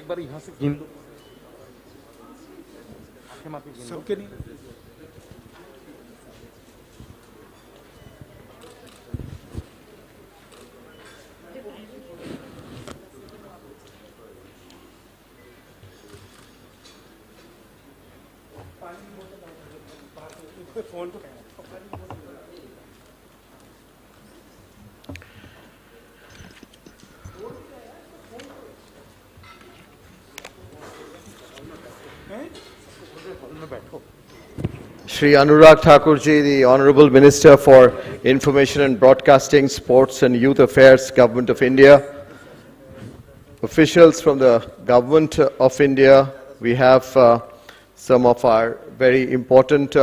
बार यहाँ से गिन दो, आंखें मापी गिन दो। सबके नहीं। फोन तो Shri Anurag Thakurji, the Honorable Minister for Information and Broadcasting, Sports and Youth Affairs, Government of India. Officials from the Government of India, we have some of our very important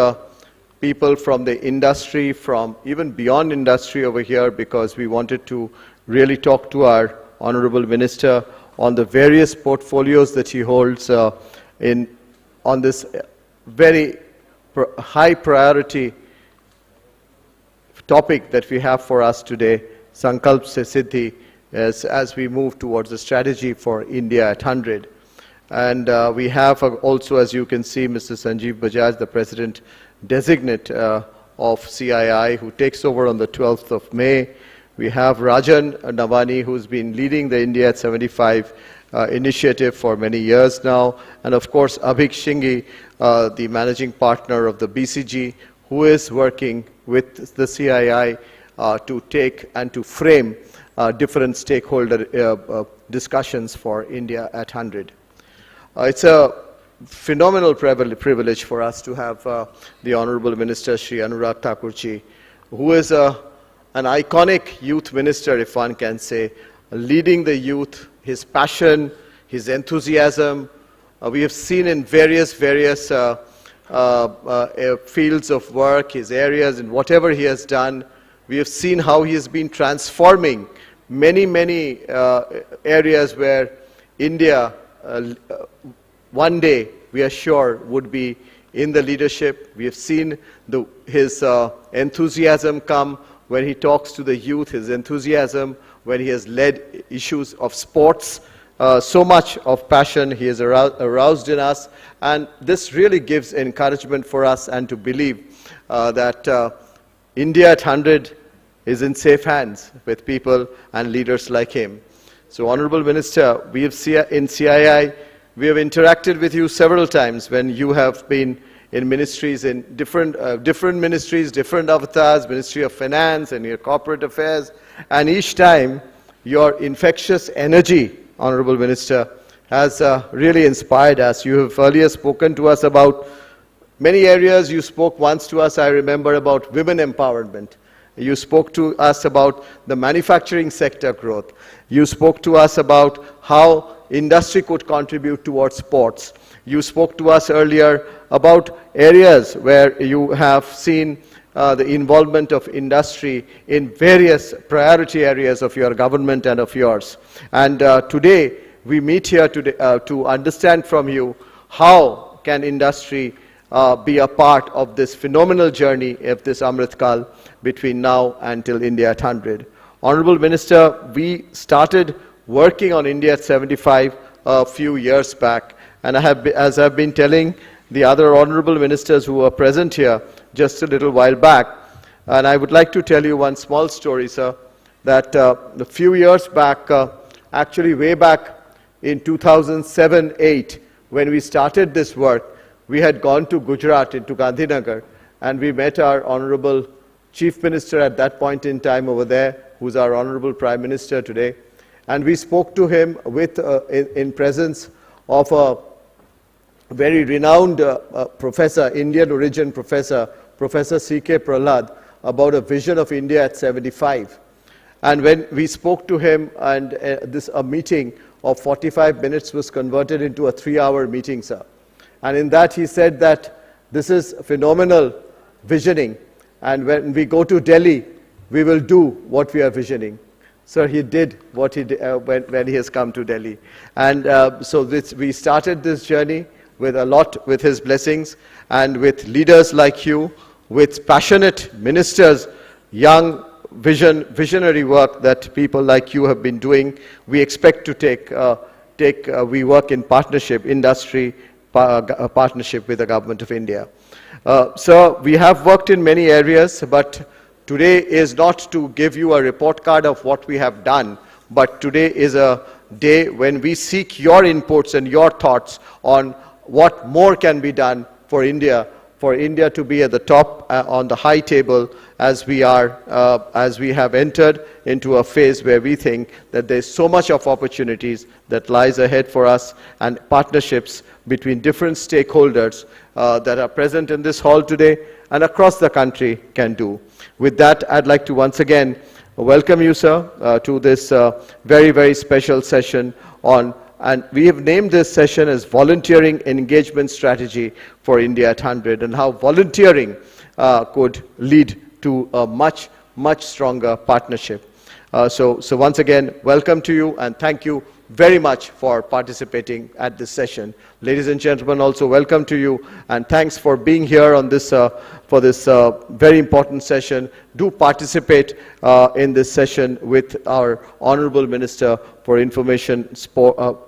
people from the industry, from even beyond industry over here, because we wanted to really talk to our Honorable Minister on the various portfolios that he holds on this very high priority topic that we have for us today, Sankalp se Siddhi, as we move towards the strategy for India at 100. And we have also, as you can see, Mr. Sanjeev Bajaj, the President Designate of CII, who takes over on the 12th of May. We have Rajan Navani, who's been leading the India at 75 initiative for many years now. And of course, Abhik Shingi, the managing partner of the BCG, who is working with the CII to take and to frame different stakeholder discussions for India at 100. It's a phenomenal privilege for us to have the Honorable Minister Shri Anurag Thakurji, who is an iconic youth minister, if one can say, leading the youth, his passion, his enthusiasm. We have seen in various fields of work, his areas, and whatever he has done, we have seen how he has been transforming many areas where India one day, we are sure, would be in the leadership. We have seen his enthusiasm come when he talks to the youth, his enthusiasm when he has led issues of sports. So much of passion he has aroused in us, and this really gives encouragement for us and to believe that India at 100 is in safe hands with people and leaders like him. So, Honorable Minister, we have in CII, we have interacted with you several times when you have been in ministries, in different ministries, different avatars, Ministry of Finance and your corporate affairs, and each time your infectious energy, Honorable Minister, has really inspired us. You have earlier spoken to us about many areas. You spoke once to us, I remember, about women empowerment. You spoke to us about the manufacturing sector growth. You spoke to us about how industry could contribute towards sports. You spoke to us earlier about areas where you have seen the involvement of industry in various priority areas of your government and of yours. And today, we meet here to understand from you how can industry be a part of this phenomenal journey of this Amritkal between now until India at 100. Honorable Minister, we started working on India at 75 a few years back, and as I've been telling the other honorable ministers who are present here just a little while back, and I would like to tell you one small story, sir, that a few years back, actually way back in 2007-8, when we started this work, we had gone to Gujarat, into Gandhinagar, and we met our Honorable Chief Minister at that point in time over there, who's our Honorable Prime Minister today. And we spoke to him in presence of a very renowned professor, Indian origin professor, Professor C.K. Prahlad, about a vision of India at 75. And when we spoke to him, and a meeting of 45 minutes was converted into a 3-hour meeting, sir. And in that he said that this is phenomenal visioning, and when we go to Delhi, we will do what we are visioning. Sir, he did what he did when he has come to Delhi. And so we started this journey with his blessings, and with leaders like you, with passionate ministers, young visionary work that people like you have been doing. We expect to take we work in partnership, industry partnership with the Government of India. So we have worked in many areas, but today is not to give you a report card of what we have done, but today is a day when we seek your inputs and your thoughts on what more can be done for India to be at the top on the high table as we have entered into a phase where we think that there's so much of opportunities that lies ahead for us, and partnerships between different stakeholders that are present in this hall today and across the country can do. With that, I'd like to once again welcome you, sir, to this very, very special session on, and we have named this session as Volunteering Engagement Strategy for India at 100, and how volunteering could lead to a much, much stronger partnership. So once again, welcome to you, and thank you very much for participating at this session. Ladies and gentlemen, also welcome to you, and thanks for being here on this for this very important session. Do participate in this session with our Honorable Minister for Information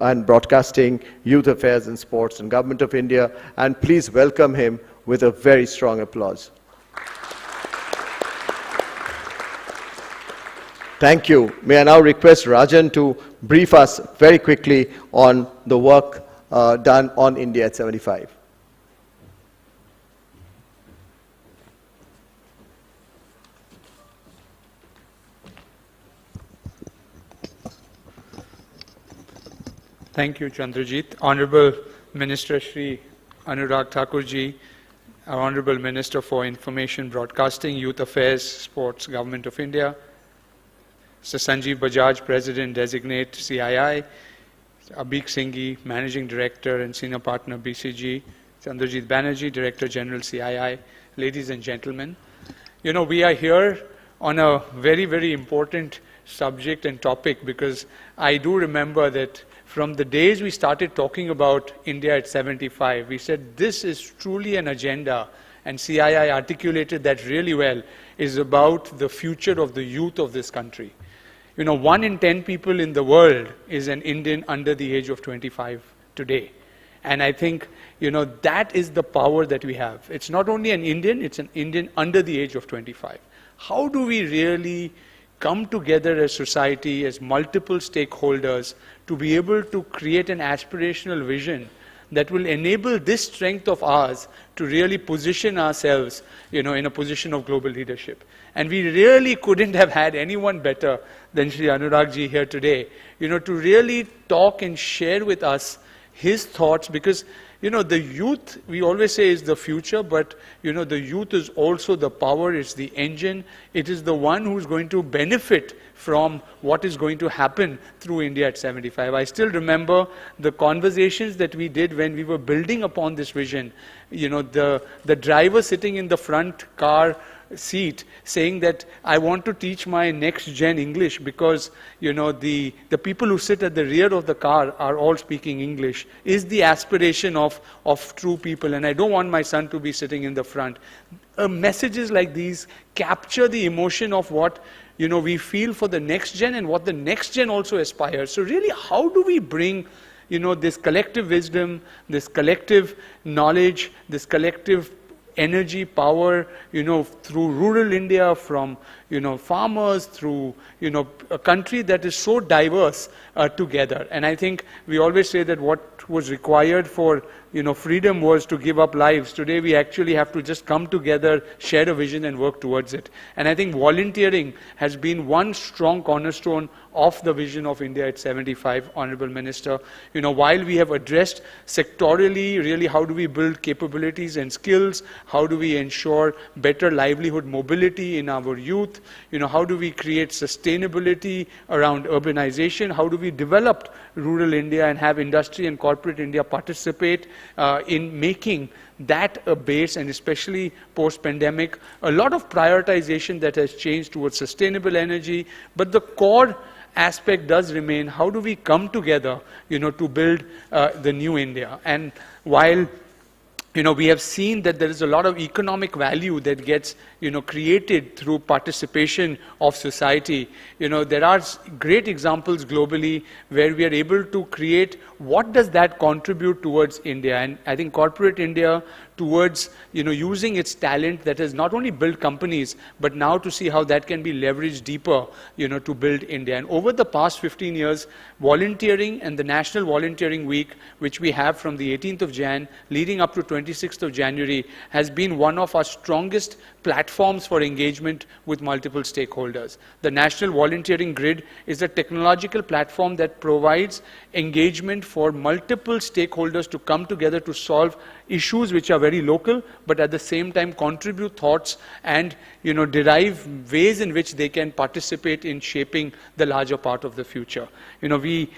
and Broadcasting, Youth Affairs and Sports, and Government of India, and please welcome him with a very strong applause. Thank you. May I now request Rajan to brief us very quickly on the work done on India at 75. Thank you, Chandrajit. Honorable Minister Shri Anurag Thakurji, our Honorable Minister for Information Broadcasting, Youth Affairs, Sports, Government of India, Mr. Sanjeev Bajaj, President Designate CII, Abhik Singhi, Managing Director and Senior Partner BCG, Chandrajit Banerjee, Director General CII, ladies and gentlemen. You know, we are here on a very, very important subject and topic, because I do remember that from the days we started talking about India at 75, we said this is truly an agenda, and CII articulated that really well, is about the future of the youth of this country. You know, 1 in 10 people in the world is an Indian under the age of 25 today. And I think, you know, that is the power that we have. It's not only an Indian, it's an Indian under the age of 25. How do we really come together as society, as multiple stakeholders, to be able to create an aspirational vision that will enable this strength of ours to really position ourselves, you know, in a position of global leadership? And we really couldn't have had anyone better than Shri Anurag ji here today, you know, to really talk and share with us his thoughts, because, you know, the youth, we always say, is the future, but, you know, the youth is also the power, it's the engine, it is the one who's going to benefit from what is going to happen through India at 75. I still remember the conversations that we did when we were building upon this vision. You know, the driver sitting in the front car seat saying that I want to teach my next gen English because, you know, the people who sit at the rear of the car are all speaking English, is the aspiration of true people, and I don't want my son to be sitting in the front. Messages like these capture the emotion of what, you know, we feel for the next gen and what the next gen also aspires. So really, how do we bring, you know, this collective wisdom, this collective knowledge, this collective energy, power, you know, through rural India, from, you know, farmers, through, you know, a country that is so diverse together. And I think we always say that what was required for, you know, freedom was to give up lives. Today we actually have to just come together, share a vision and work towards it. And I think volunteering has been one strong cornerstone of the vision of India at 75, Honorable Minister. You know, while we have addressed sectorally, really, how do we build capabilities and skills? How do we ensure better livelihood mobility in our youth? You know, how do we create sustainability around urbanization? How do we develop rural India and have industry and corporate India participate in making that a base, and especially post-pandemic, a lot of prioritization that has changed towards sustainable energy, but the core aspect does remain, how do we come together, you know, to build the new India? And while we have seen that there is a lot of economic value that gets, created through participation of society. There are great examples globally where we are able to create what does that contribute towards India. And I think corporate India towards, using its talent that has not only built companies, but now to see how that can be leveraged deeper, to build India. And over the past 15 years, volunteering and the National Volunteering Week, which we have from the 18th of Jan leading up to 26th of January, has been one of our strongest platforms for engagement with multiple stakeholders. The National Volunteering Grid is a technological platform that provides engagement for multiple stakeholders to come together to solve issues which are very local, but at the same time contribute thoughts and derive ways in which they can participate in shaping the larger part of the future. We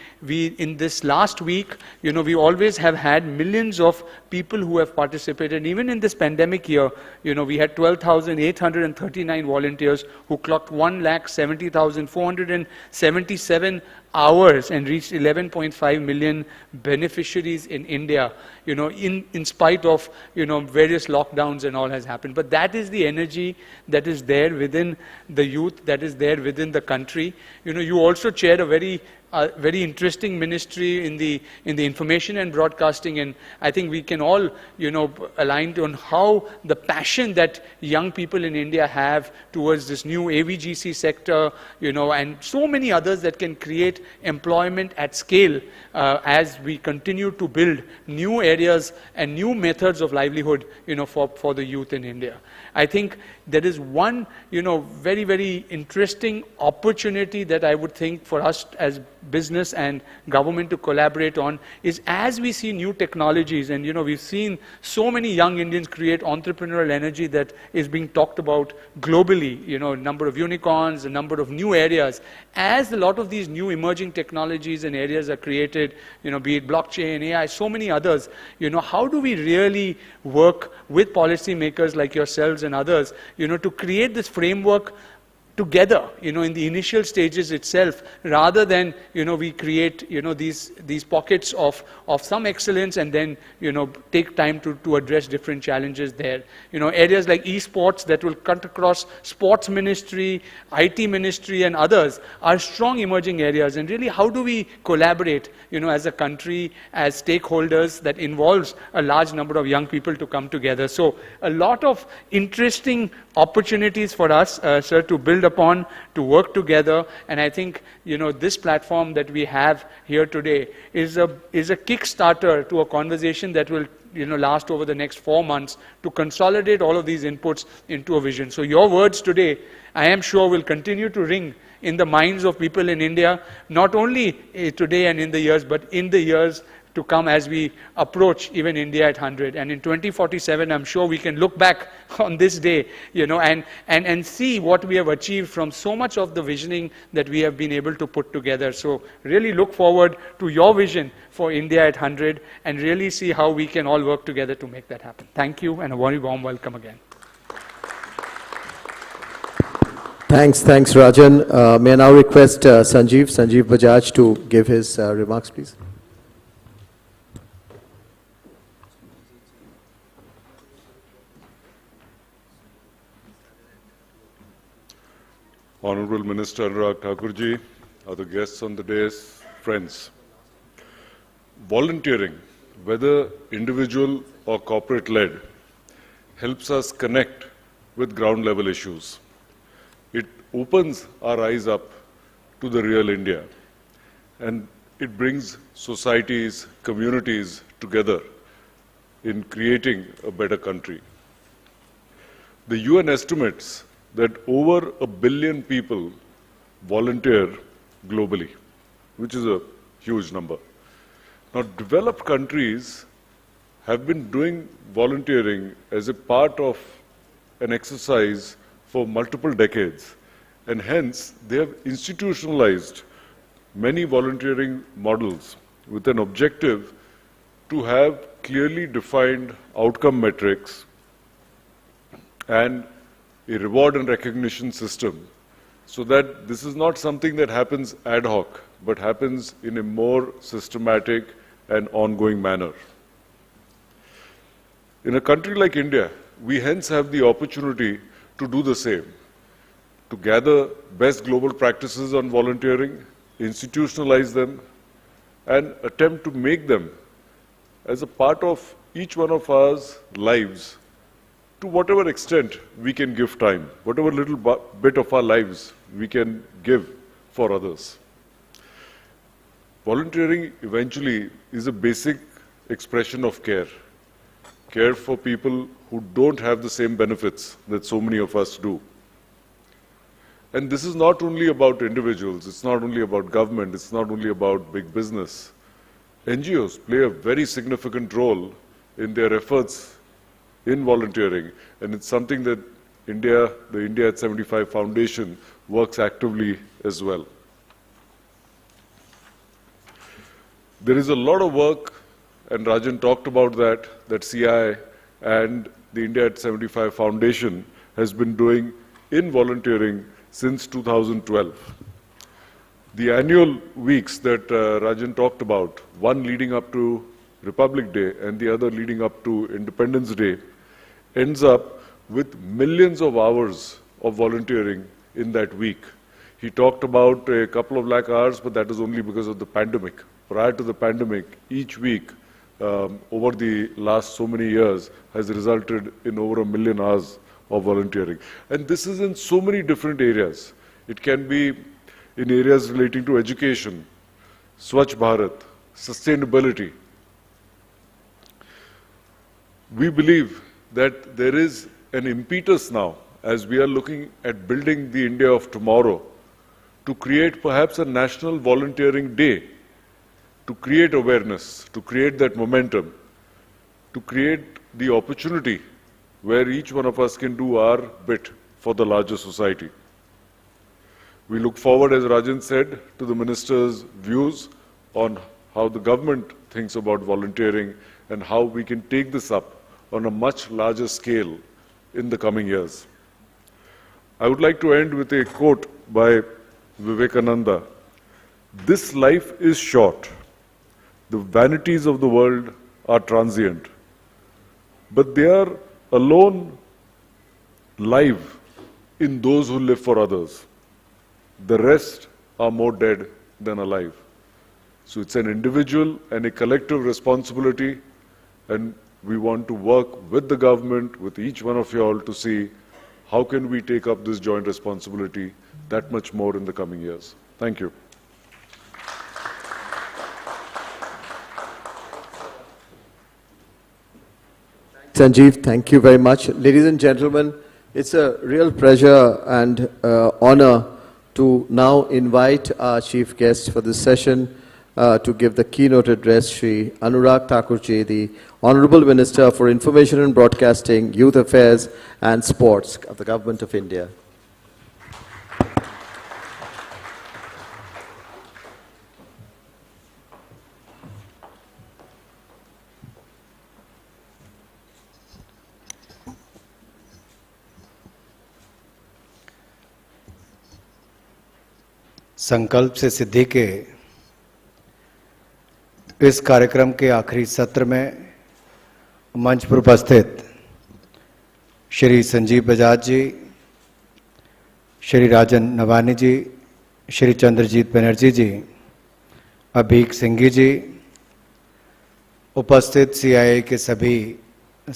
in this last week, we always have had millions of people who have participated. Even in this pandemic year, we had 12,839 volunteers who clocked 1,70,477 hours and reached 11.5 million beneficiaries in India, in spite of, various lockdowns and all has happened. But that is the energy that is there within the youth, that is there within the country. You also chair a very interesting ministry in the information and broadcasting, and I think we can all align on how the passion that young people in India have towards this new AVGC sector, and so many others that can create employment at scale as we continue to build new areas and new methods of livelihood for the youth in India. I think there is one very, very interesting opportunity that I would think for us as business and government to collaborate on is, as we see new technologies, and we've seen so many young Indians create entrepreneurial energy that is being talked about globally, number of unicorns, a number of new areas. As a lot of these new emerging technologies and areas are created, be it blockchain, AI, so many others, how do we really work with policymakers like yourselves and others, to create this framework together, in the initial stages itself, rather than, we create, these pockets of some excellence and then, take time to address different challenges there. Areas like esports that will cut across sports ministry, IT ministry and others are strong emerging areas. And really, how do we collaborate, as a country, as stakeholders that involves a large number of young people to come together? So a lot of interesting opportunities for us, sir, to build upon, to work together. And I think, this platform that we have here today is a kickstarter to a conversation that will last over the next 4 months to consolidate all of these inputs into a vision. So your words today, I am sure, will continue to ring in the minds of people in India, not only today and in the years, but in the years to come as we approach even India at 100. And in 2047, I'm sure we can look back on this day, and see what we have achieved from so much of the visioning that we have been able to put together. So really look forward to your vision for India at 100 and really see how we can all work together to make that happen. Thank you, and a very warm welcome again. Thanks, Rajan. May I now request Sanjeev Bajaj to give his remarks, please. Honorable Minister Anurag Thakurji, other guests on the dais, friends. Volunteering, whether individual or corporate-led, helps us connect with ground-level issues. It opens our eyes up to the real India, and it brings societies, communities together in creating a better country. The UN estimates that over 1 billion people volunteer globally, which is a huge number. Now, developed countries have been doing volunteering as a part of an exercise for multiple decades, and hence they have institutionalized many volunteering models with an objective to have clearly defined outcome metrics and a reward and recognition system, so that this is not something that happens ad hoc, but happens in a more systematic and ongoing manner. In a country like India, we hence have the opportunity to do the same, to gather best global practices on volunteering, institutionalize them, and attempt to make them as a part of each one of our lives, to whatever extent we can give time, whatever little bit of our lives we can give for others. Volunteering eventually is a basic expression of care. Care for people who don't have the same benefits that so many of us do. And this is not only about individuals, it's not only about government, it's not only about big business. NGOs play a very significant role in their efforts in volunteering, and it's something that the India at 75 Foundation works actively as well. There is a lot of work, and Rajan talked about that CI and the India at 75 Foundation has been doing in volunteering since 2012. The annual weeks that Rajan talked about, one leading up to Republic Day and the other leading up to Independence Day, ends up with millions of hours of volunteering in that week. He talked about a couple of lakh hours, but that is only because of the pandemic. Prior to the pandemic, each week over the last so many years has resulted in over 1 million hours of volunteering. And this is in so many different areas. It can be in areas relating to education, Swachh Bharat, sustainability. We believe that there is an impetus now, as we are looking at building the India of tomorrow, to create perhaps a national volunteering day, to create awareness, to create that momentum, to create the opportunity where each one of us can do our bit for the larger society. We look forward, as Rajan said, to the Minister's views on how the government thinks about volunteering and how we can take this up on a much larger scale in the coming years. I would like to end with a quote by Vivekananda. "This life is short. The vanities of the world are transient, but they are alone live in those who live for others. The rest are more dead than alive." So it's an individual and a collective responsibility, and we want to work with the government, with each one of you all, to see how can we take up this joint responsibility that much more in the coming years. Thank you. Sanjeev, thank you very much. Ladies and gentlemen, it's a real pleasure and honor to now invite our chief guest for this session to give the keynote address, Shri Anurag Thakurji, the Honorable Minister for Information and Broadcasting, Youth Affairs and Sports of the Government of India. संकल्प से सिद्धि के इस कार्यक्रम के आखिरी सत्र में मंच पर उपस्थित श्री संजीव बजाज जी, श्री राजन नवानी जी, श्री चंद्रजीत बनर्जी जी, अभीक सिंघी जी, उपस्थित सीआईए के सभी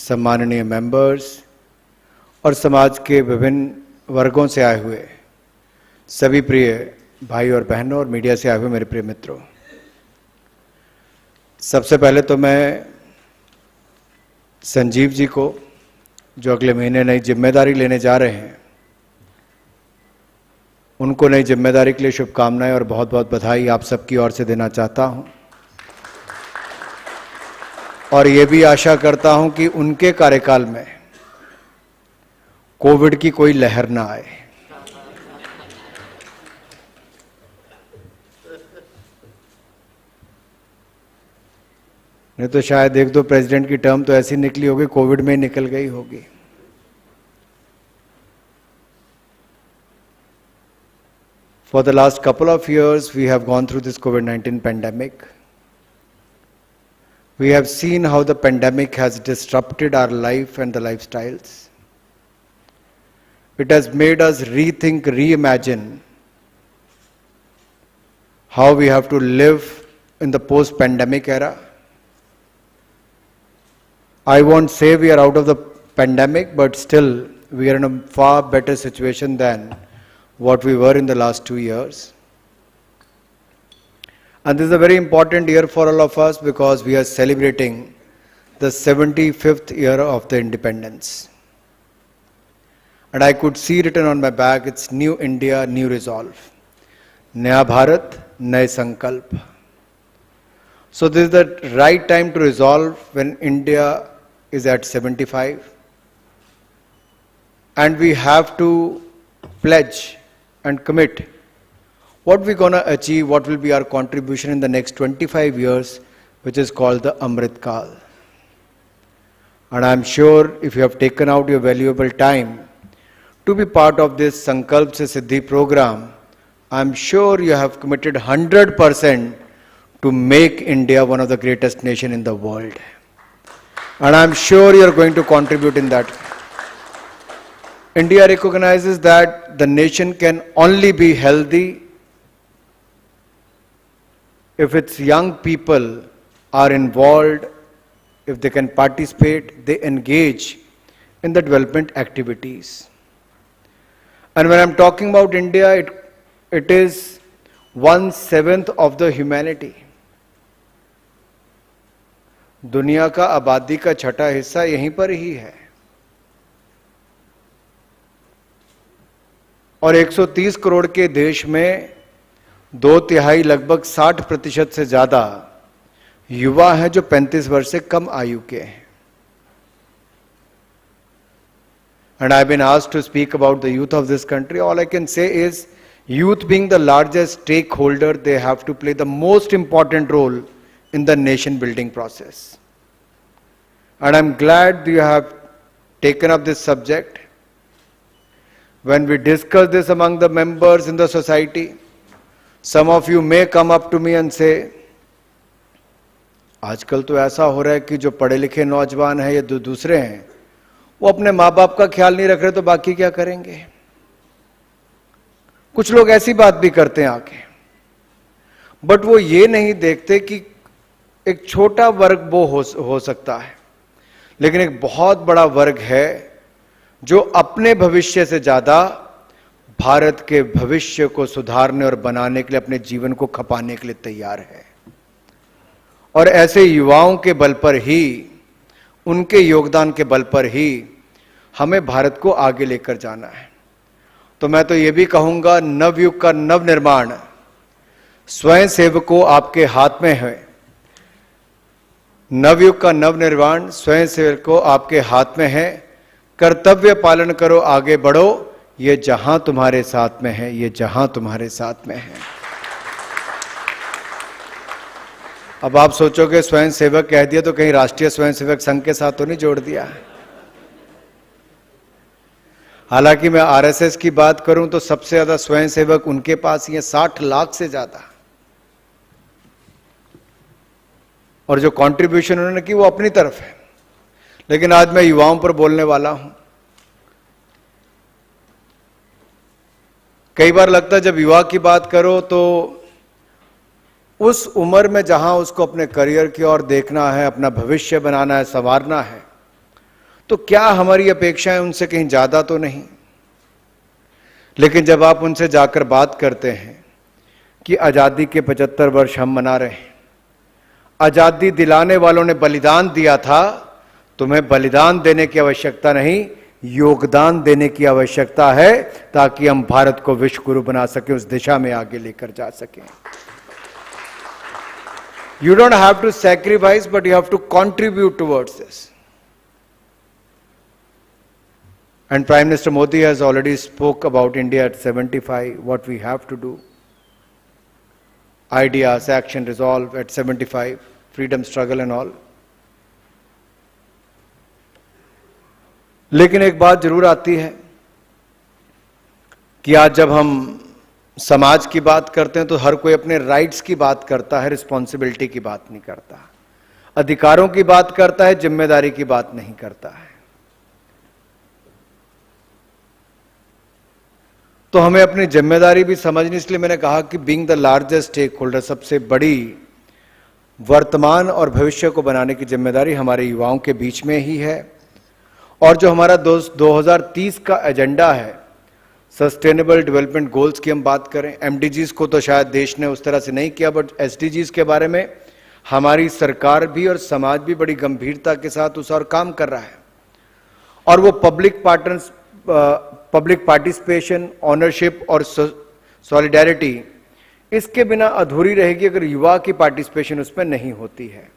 सम्माननीय मेंबर्स और समाज के विभिन्न वर्गों से आए हुए सभी प्रिय भाई और बहनों और मीडिया से आए हुए मेरे प्रिय मित्रों, सबसे पहले तो मैं संजीव जी को, जो अगले महीने नई जिम्मेदारी लेने जा रहे हैं, उनको नई जिम्मेदारी के लिए शुभकामनाएं और बहुत बहुत बधाई आप सबकी ओर से देना चाहता हूं। और ये भी आशा करता हूं कि उनके कार्यकाल में कोविड की कोई लहर ना आए। नहीं तो शायद एक दो प्रेसिडेंट की टर्म तो ऐसी निकली होगी, कोविड में निकल गई होगी। For the last couple of years, we have gone through this COVID-19 pandemic. We have seen how the pandemic has disrupted our life and the lifestyles. It has made us rethink, reimagine how we have to live in the post-pandemic era. I won't say we are out of the pandemic, but still we are in a far better situation than what we were in the last 2 years. And this is a very important year for all of us because we are celebrating the 75th year of the independence. And I could see written on my bag, it's New India, New Resolve. Naya Bharat, Naya Sankalp. So this is the right time to resolve when India is at 75. And we have to pledge and commit what we're going to achieve, what will be our contribution in the next 25 years, which is called the Amrit Kal. And I'm sure if you have taken out your valuable time to be part of this Sankalp se Siddhi program, I'm sure you have committed 100% to make India one of the greatest nations in the world. And I'm sure you're going to contribute in that. India recognizes that the nation can only be healthy if its young people are involved, if they can participate, they engage in the development activities. And when I'm talking about India, it is 1/7 of the humanity. दुनिया का आबादी का छठा हिस्सा यहीं पर ही है और 130 करोड़ के देश में 2/3 लगभग 60% से ज्यादा युवा हैं जो 35 वर्ष से कम आयु के हैं. And I've been asked to speak about the youth of this country. All I can say is, youth being the largest stakeholder, they have to play the most important role in the nation building process. And I'm glad you have taken up this subject. When we discuss this among the members in the society, some of you may come up to me and say, आजकल तो ऐसा हो रहा है कि जो पढ़े लिखे नौजवान हैं या दूसरे हैं वो अपने माँ बाप का ख्याल नहीं रख रहे तो बाकी क्या करेंगे. कुछ लोग ऐसी बात भी करते हैं आके, बट वो ये नहीं देखते कि एक छोटा वर्ग वो हो सकता है, लेकिन एक बहुत बड़ा वर्ग है जो अपने भविष्य से ज्यादा भारत के भविष्य को सुधारने और बनाने के लिए अपने जीवन को खपाने के लिए तैयार है. और ऐसे युवाओं के बल पर ही, उनके योगदान के बल पर ही हमें भारत को आगे लेकर जाना है. तो मैं तो ये भी कहूंगा, नवयुग का नवनिर्माण स्वयं सेवकों आपके हाथ में है. नवयुग का नवनिर्माण स्वयं सेवकों आपके हाथ में है. कर्तव्य पालन करो, आगे बढ़ो, ये जहां तुम्हारे साथ में है, ये जहां तुम्हारे साथ में है. अब आप सोचोगे स्वयं सेवक कह दिया तो कहीं राष्ट्रीय स्वयंसेवक संघ के साथ तो नहीं जोड़ दिया. हालांकि मैं आरएसएस की बात करूं तो सबसे ज्यादा स्वयंसेवक उनके पास ही है, 60 लाख से ज्यादा. और जो कंट्रीब्यूशन उन्होंने की वो अपनी तरफ है. लेकिन आज मैं युवाओं पर बोलने वाला हूं. कई बार लगता है जब युवा की बात करो तो उस उम्र में जहां उसको अपने करियर की ओर देखना है, अपना भविष्य बनाना है, संवारना है, तो क्या हमारी अपेक्षाएं उनसे कहीं ज्यादा तो नहीं. लेकिन जब आप उनसे जाकर बात करते हैं कि आजादी के 75 वर्ष हम मना रहे हैं, आजादी दिलाने वालों ने बलिदान दिया था, तुम्हें बलिदान देने की आवश्यकता नहीं, योगदान देने की आवश्यकता है ताकि हम भारत को विश्व गुरु बना सकें, उस दिशा में आगे लेकर जा सकें. You don't have to sacrifice, but you have to contribute towards this. And Prime Minister Modi has already spoke about India at 75, what we have to do. Ideas, action, resolve at 75, freedom struggle and all. लेकिन एक बात जरूर आती है कि आज जब हम समाज की बात करते हैं तो हर कोई अपने राइट्स की बात करता है, रिस्पॉन्सिबिलिटी की बात नहीं करता. अधिकारों की बात करता है, जिम्मेदारी की बात नहीं करता है। तो हमें अपनी जिम्मेदारी भी समझनी, इसलिए मैंने कहा कि being the largest stakeholder, सबसे बड़ी वर्तमान और भविष्य को बनाने की जिम्मेदारी हमारे युवाओं के बीच में ही है। और जो हमारा 2030 का एजेंडा है, सस्टेनेबल डेवलपमेंट गोल्स की हम बात करें, एमडीजीज को तो शायद देश ने उस तरह से नहीं किया, बट एसडीजीज के बारे में हमारी सरकार भी और समाज भी बड़ी गंभीरता के साथ उस और काम कर रहा है। और वो पब्लिक पार्टिसिपेशन, ऑनरशिप और सॉलिडेरिटी, इसके बिना अधूरी रहेगी अगर युवा की पार्टिसिपेशन उसमें नहीं होती है।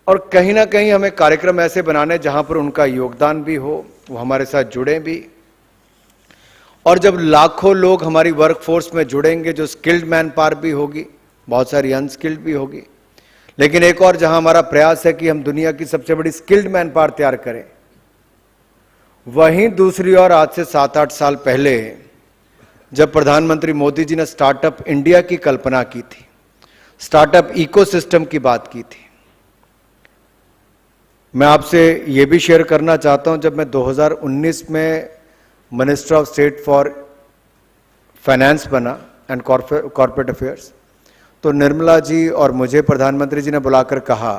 और कहीं ना कहीं हमें कार्यक्रम ऐसे बनाने जहां पर उनका योगदान भी हो, वो हमारे साथ जुड़े भी। और जब लाखों लोग हमारी वर्कफोर्स में जुड़ेंगे, जो स्किल्ड मैन पावर भी होगी, बहुत सारी अनस्किल्ड भी होगी, लेकिन एक और जहां हमारा प्रयास है कि हम दुनिया की सबसे बड़ी स्किल्ड मैन पावर तैयार करें, वहीं दूसरी ओर आज से 7-8 साल पहले जब प्रधानमंत्री मोदी जी ने स्टार्टअप इंडिया की कल्पना की थी, स्टार्टअप इकोसिस्टम की बात की थी, मैं आपसे यह भी शेयर करना चाहता हूं, जब मैं 2019 में minister of state for finance बना एंड कॉर्पोरेट अफेयर्स, तो निर्मला जी और मुझे प्रधानमंत्री जी ने बुलाकर कहा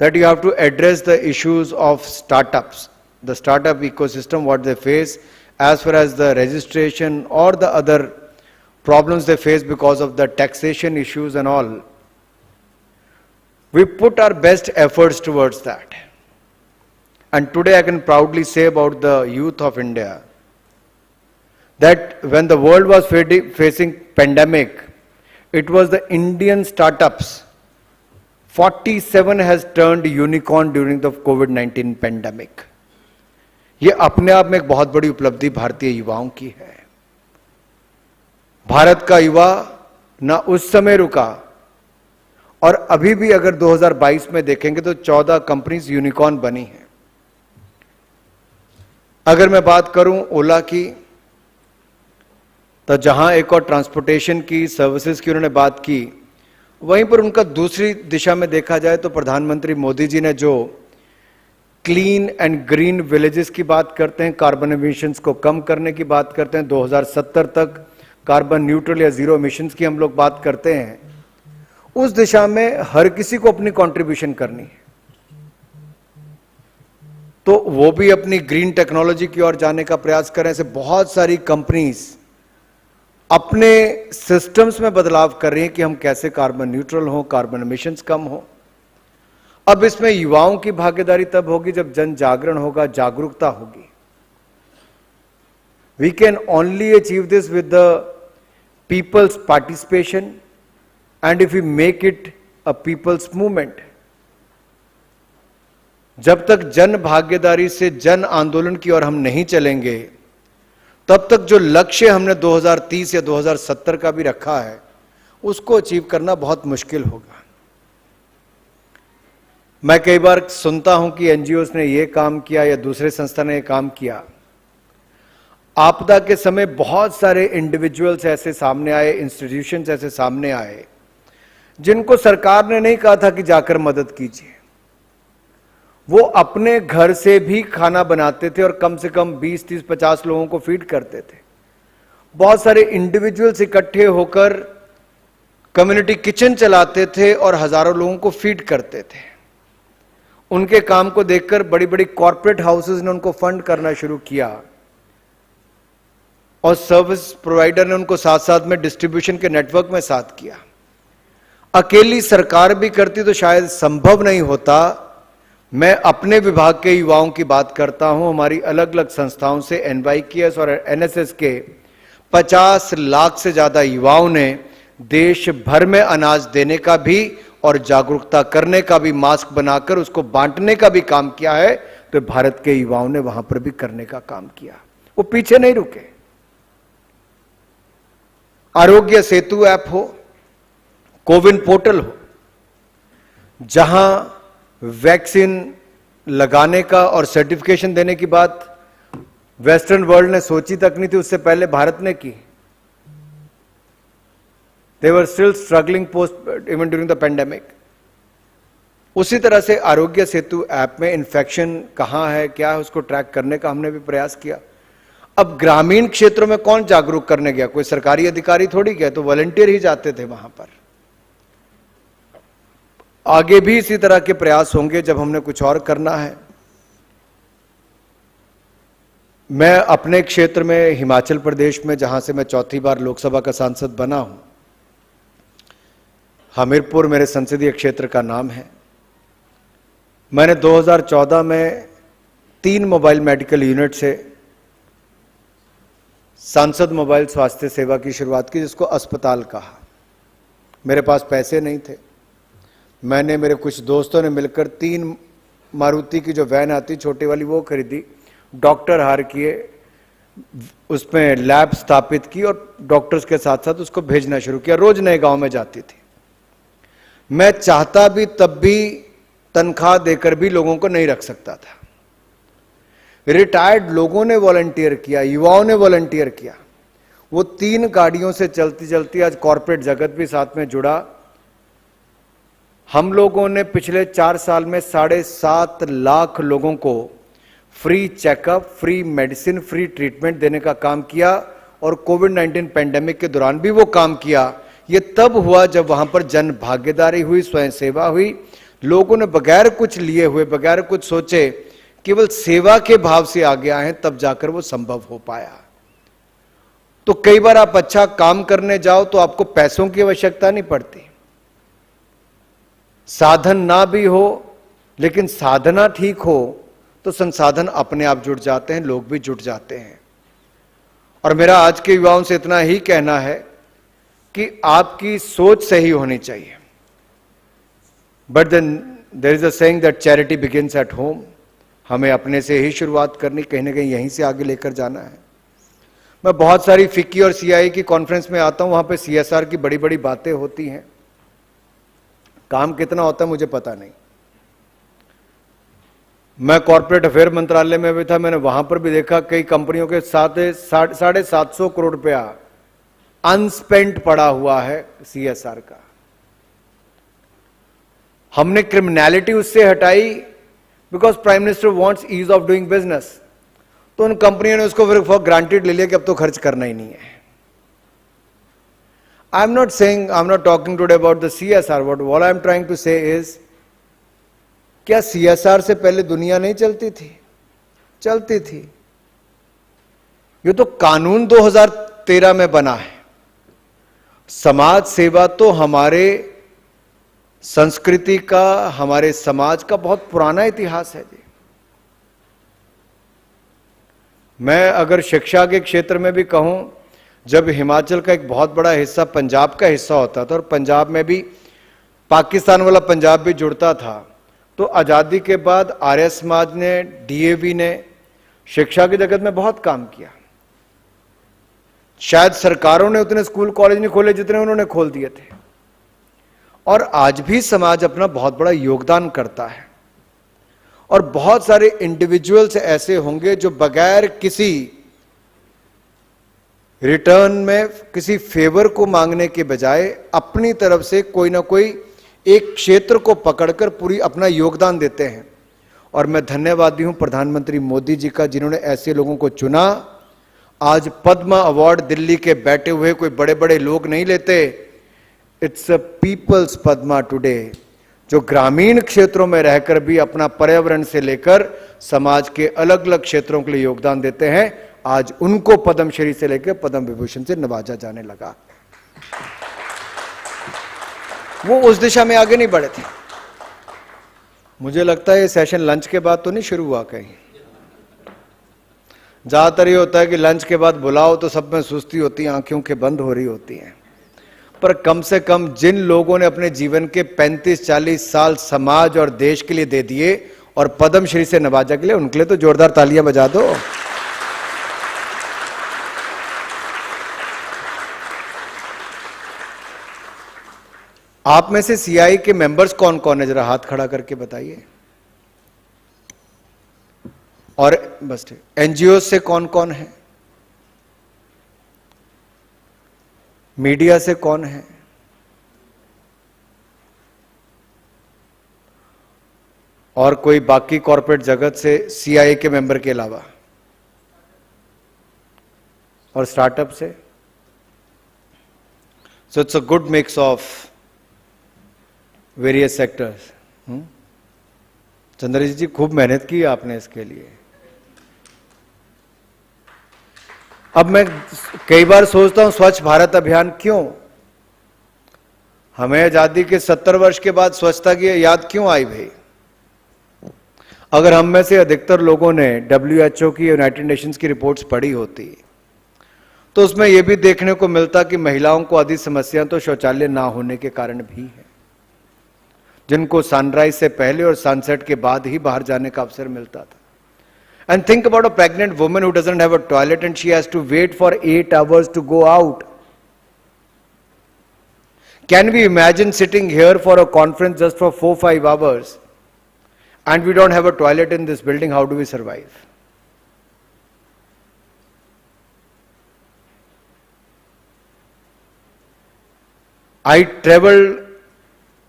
that you have to address the issues of startups, the startup ecosystem, what they face as far as the registration or the other problems they face because of the taxation issues and all. We put our best efforts towards that. And today I can proudly say about the youth of India that when the world was facing pandemic, it was the Indian startups. 47 has turned unicorn during the COVID-19 pandemic. ये अपने आप में एक बहुत बड़ी उपलब्धि भारतीय युवाओं की है। भारत का युवा ना उस समय रुका, और अभी भी अगर 2022 में देखेंगे तो 14 कंपनीज यूनिकॉर्न बनी हैं। अगर मैं बात करूं ओला की, तो जहां एक और ट्रांसपोर्टेशन की, सर्विसेज की उन्होंने बात की, वहीं पर उनका दूसरी दिशा में देखा जाए तो प्रधानमंत्री मोदी जी ने जो क्लीन एंड ग्रीन विलेजेस की बात करते हैं, कार्बन एमिशंस को कम करने की बात करते हैं, 2070 तक कार्बन न्यूट्रल या जीरो एमिशंस की हम लोग बात करते हैं, उस दिशा में हर किसी को अपनी कंट्रीब्यूशन करनी है। तो वो भी अपनी ग्रीन टेक्नोलॉजी की ओर जाने का प्रयास करें। ऐसे बहुत सारी कंपनीज अपने सिस्टम्स में बदलाव कर रही हैं कि हम कैसे कार्बन न्यूट्रल हो, कार्बन एमिशंस कम हो। अब इसमें युवाओं की भागीदारी तब होगी जब जन जागरण होगा, जागरूकता होगी। We can only achieve this with the people's participation and if you make it a people's movement. जब तक जन भागीदारी से जन आंदोलन की ओर हम नहीं चलेंगे, तब तक जो लक्ष्य हमने 2030 या 2070 का भी रखा है, उसको अचीव करना बहुत मुश्किल होगा। मैं कई बार सुनता हूं कि एनजीओस ने ये काम किया या दूसरे संस्था ने ये काम किया। आपदा के समय बहुत सारे इंडिविजुअल्स ऐसे सामने आए, इंस्टीट्यूशंस ऐसे सामने आए, जिनको सरकार ने नहीं कहा था कि जाकर मदद कीजिए। वो अपने घर से भी खाना बनाते थे और कम से कम 20, 30, 50 लोगों को फीड करते थे। बहुत सारे इंडिविजुअल्स इकट्ठे होकर कम्युनिटी किचन चलाते थे और हजारों लोगों को फीड करते थे। उनके काम को देखकर बड़ी बड़ी कॉर्पोरेट हाउसेस ने उनको फंड करना शुरू किया और सर्विस प्रोवाइडर ने उनको साथ साथ में डिस्ट्रीब्यूशन के नेटवर्क में साथ किया। अकेली सरकार भी करती तो शायद संभव नहीं होता। मैं अपने विभाग के युवाओं की बात करता हूं, हमारी अलग अलग संस्थाओं से NYKS और NSS के 50 लाख से ज्यादा युवाओं ने देश भर में अनाज देने का भी और जागरूकता करने का भी, मास्क बनाकर उसको बांटने का भी काम किया है। तो भारत के युवाओं ने वहां पर भी करने का काम किया, वो पीछे नहीं रुके। आरोग्य सेतु ऐप हो, कोविन पोर्टल हो, जहां वैक्सीन लगाने का और सर्टिफिकेशन देने की बात वेस्टर्न वर्ल्ड ने सोची तक नहीं थी, उससे पहले भारत ने की। They were still struggling even during the pandemic. उसी तरह से आरोग्य सेतु ऐप में इन्फेक्शन कहाँ है, क्या है, उसको ट्रैक करने का हमने भी प्रयास किया। अब ग्रामीण क्षेत्रों में कौन जागरूक करने गया? कोई सरकारी अधिकारी थोड़ी गया, तो वॉलंटियर ही जाते थे वहां पर। आगे भी इसी तरह के प्रयास होंगे जब हमने कुछ और करना है। मैं अपने क्षेत्र में हिमाचल प्रदेश में, जहां से मैं चौथी बार लोकसभा का सांसद बना हूं, हमीरपुर मेरे संसदीय क्षेत्र का नाम है। मैंने 2014 में 3 मोबाइल मेडिकल यूनिट से सांसद मोबाइल स्वास्थ्य सेवा की शुरुआत की, जिसको अस्पताल कहा। मेरे पास पैसे नहीं थे, मैंने, मेरे कुछ दोस्तों ने मिलकर 3 मारुति की जो वैन आती छोटी वाली वो खरीदी, डॉक्टर हायर किए, उसमें लैब स्थापित की और डॉक्टर्स के साथ साथ उसको भेजना शुरू किया। रोज नए गांव में जाती थी। मैं चाहता भी तब भी तनख्वाह देकर भी लोगों को नहीं रख सकता था। रिटायर्ड लोगों ने वॉलंटियर किया, युवाओं ने वॉलंटियर किया। वो 3 गाड़ियों से चलती चलती आज कॉर्पोरेट जगत भी साथ में जुड़ा। हम लोगों ने पिछले 4 साल में 7.5 लाख लोगों को free checkup, free medicine, free treatment देने का काम किया और कोविड-19 पैंडेमिक के दौरान भी वो काम किया। ये तब हुआ जब वहां पर जन भागीदारी हुई, स्वयं सेवा हुई। लोगों ने बगैर कुछ लिए हुए, बगैर कुछ सोचे, केवल सेवा के भाव से आगे आए हैं, तब जाकर वो संभव हो पाया। तो कई बार आप अच्छा काम करने जाओ तो आपको पैसों की आवश्यकता नहीं पड़ती, साधन ना भी हो, लेकिन साधना ठीक हो तो संसाधन अपने आप जुट जाते हैं, लोग भी जुट जाते हैं। और मेरा आज के युवाओं से इतना ही कहना है कि आपकी सोच सही होनी चाहिए। But then there is a saying that charity begins at home. हमें अपने से ही शुरुआत करनी, कहीं ना कहीं यहीं से आगे लेकर जाना है। मैं बहुत सारी फिक्की और सीआई की कॉन्फ्रेंस में आता हूं, वहां पे सीएसआर की बड़ी बड़ी बातें होती हैं। काम कितना होता है मुझे पता नहीं। मैं कॉर्पोरेट अफेयर मंत्रालय में भी था, मैंने वहां पर भी देखा कई कंपनियों के 750 करोड़ रुपया अनस्पेंट पड़ा हुआ है सीएसआर का। हमने क्रिमिनलिटी उससे हटाई because prime minister wants ease of doing business. तो उन कंपनियों ने उसको फिर फॉर ग्रांटेड ले लिया कि अब तो खर्च करना ही नहीं है। I am not talking today about the CSR. What I am trying to say is, क्या सीएसआर से पहले दुनिया नहीं चलती थी? चलती थी। ये तो कानून 2013 में बना है। समाज सेवा तो हमारे संस्कृति का, हमारे समाज का बहुत पुराना इतिहास है जी। मैं अगर शिक्षा के क्षेत्र में भी कहूं, जब हिमाचल का एक बहुत बड़ा हिस्सा पंजाब का हिस्सा होता था और पंजाब में भी पाकिस्तान वाला पंजाब भी जुड़ता था, तो आजादी के बाद आर्य समाज ने, डीएवी ने शिक्षा के जगत में बहुत काम किया। शायद सरकारों ने उतने स्कूल कॉलेज नहीं खोले जितने उन्होंने खोल दिए थे। और आज भी समाज अपना बहुत बड़ा योगदान करता है। और बहुत सारे इंडिविजुअल्स ऐसे होंगे जो बगैर किसी रिटर्न में, किसी फेवर को मांगने के बजाय अपनी तरफ से कोई ना कोई एक क्षेत्र को पकड़कर पूरी अपना योगदान देते हैं। और मैं धन्यवादी हूं प्रधानमंत्री मोदी जी का, जिन्होंने ऐसे लोगों को चुना। आज पद्म अवार्ड दिल्ली के बैठे हुए कोई बड़े बड़े लोग नहीं लेते। It's a people's Padma today, जो ग्रामीण क्षेत्रों में रहकर भी अपना पर्यावरण से लेकर समाज के अलग अलग क्षेत्रों के लिए योगदान देते हैं। आज उनको पद्मश्री से लेकर पद्म विभूषण से नवाजा जाने लगा। वो उस दिशा में आगे नहीं बढ़े थे। मुझे लगता है ये सेशन लंच के बाद तो नहीं शुरू हुआ कहीं। ज्यादातर ये होता है कि लंच के बाद बुलाओ तो सब में सुस्ती होती है, आंखें के बंद हो रही होती हैं। पर कम से कम जिन लोगों ने अपने जीवन के 35-40 साल समाज और देश के लिए दे दिए और पद्मश्री से नवाजा के लिए, उनके लिए तो जोरदार तालियां बजा दो। आप में से सीआई के मेंबर्स कौन कौन है, जरा हाथ खड़ा करके बताइए। और बस ठीक, एनजीओ से कौन कौन है, मीडिया से कौन है, और कोई बाकी कॉरपोरेट जगत से CIA के मेंबर के अलावा, और स्टार्टअप से। So it's a good mix of various sectors. Chandrajit ji, खूब मेहनत की आपने इसके लिए। अब मैं कई बार सोचता हूं, स्वच्छ भारत अभियान क्यों? हमें आजादी के 70 वर्ष के बाद स्वच्छता की याद क्यों आई भाई? अगर हम में से अधिकतर लोगों ने WHO की, यूनाइटेड नेशंस की रिपोर्ट्स पढ़ी होती तो उसमें यह भी देखने को मिलता कि महिलाओं को आदि समस्याएं तो शौचालय ना होने के कारण भी है, जिनको सनराइज से पहले और सनसेट के बाद ही बाहर जाने का अवसर मिलता था। And think about a pregnant woman who doesn't have a toilet and she has to wait for 8 hours to go out. Can we imagine sitting here for a conference just for 4-5 hours and we don't have a toilet in this building? How do we survive? I traveled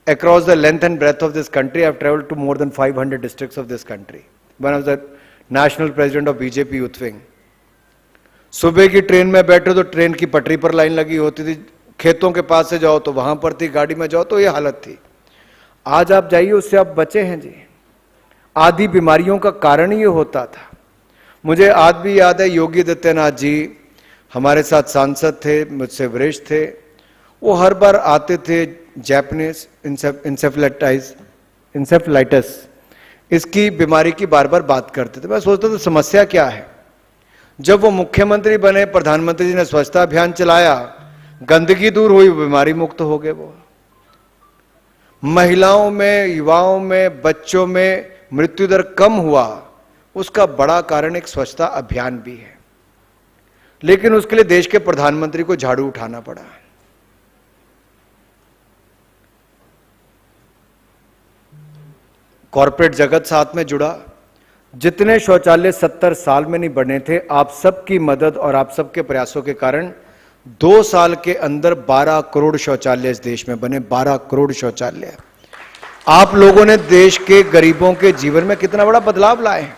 across the length and breadth of this country. I have traveled to more than 500 districts of this country. When I was the national president of BJP Youth Wing, सुबह की train में बैठे तो train की पटरी पर line लगी होती थी, खेतों के पास से जाओ तो वहां पर थी, गाड़ी में जाओ तो ये हालत थी। आज आप जाइए, उससे आप बचे हैं जी। आदि बीमारियों का कारण ये होता था। मुझे आज भी याद है, योगी आदित्यनाथ जी हमारे साथ सांसद थे, मुझसे वरिष्ठ थे, वो हर बार आते थे, जैपनीज इंसेफ्लाइटिस इसकी बीमारी की बार बार बात करते थे। मैं सोचता था समस्या क्या है। जब वो मुख्यमंत्री बने, प्रधानमंत्री जी ने स्वच्छता अभियान चलाया, गंदगी दूर हुई, बीमारी मुक्त हो गए। वो महिलाओं में, युवाओं में, बच्चों में मृत्यु दर कम हुआ, उसका बड़ा कारण एक स्वच्छता अभियान भी है। लेकिन उसके लिए देश के प्रधानमंत्री को झाड़ू उठाना पड़ा। कॉर्पोरेट जगत साथ में जुड़ा। जितने शौचालय 70 साल में नहीं बने थे, आप सबकी मदद और आप सबके प्रयासों के कारण 2 साल के अंदर 12 करोड़ शौचालय इस देश में बने। 12 करोड़ शौचालय। आप लोगों ने देश के गरीबों के जीवन में कितना बड़ा बदलाव लाए हैं।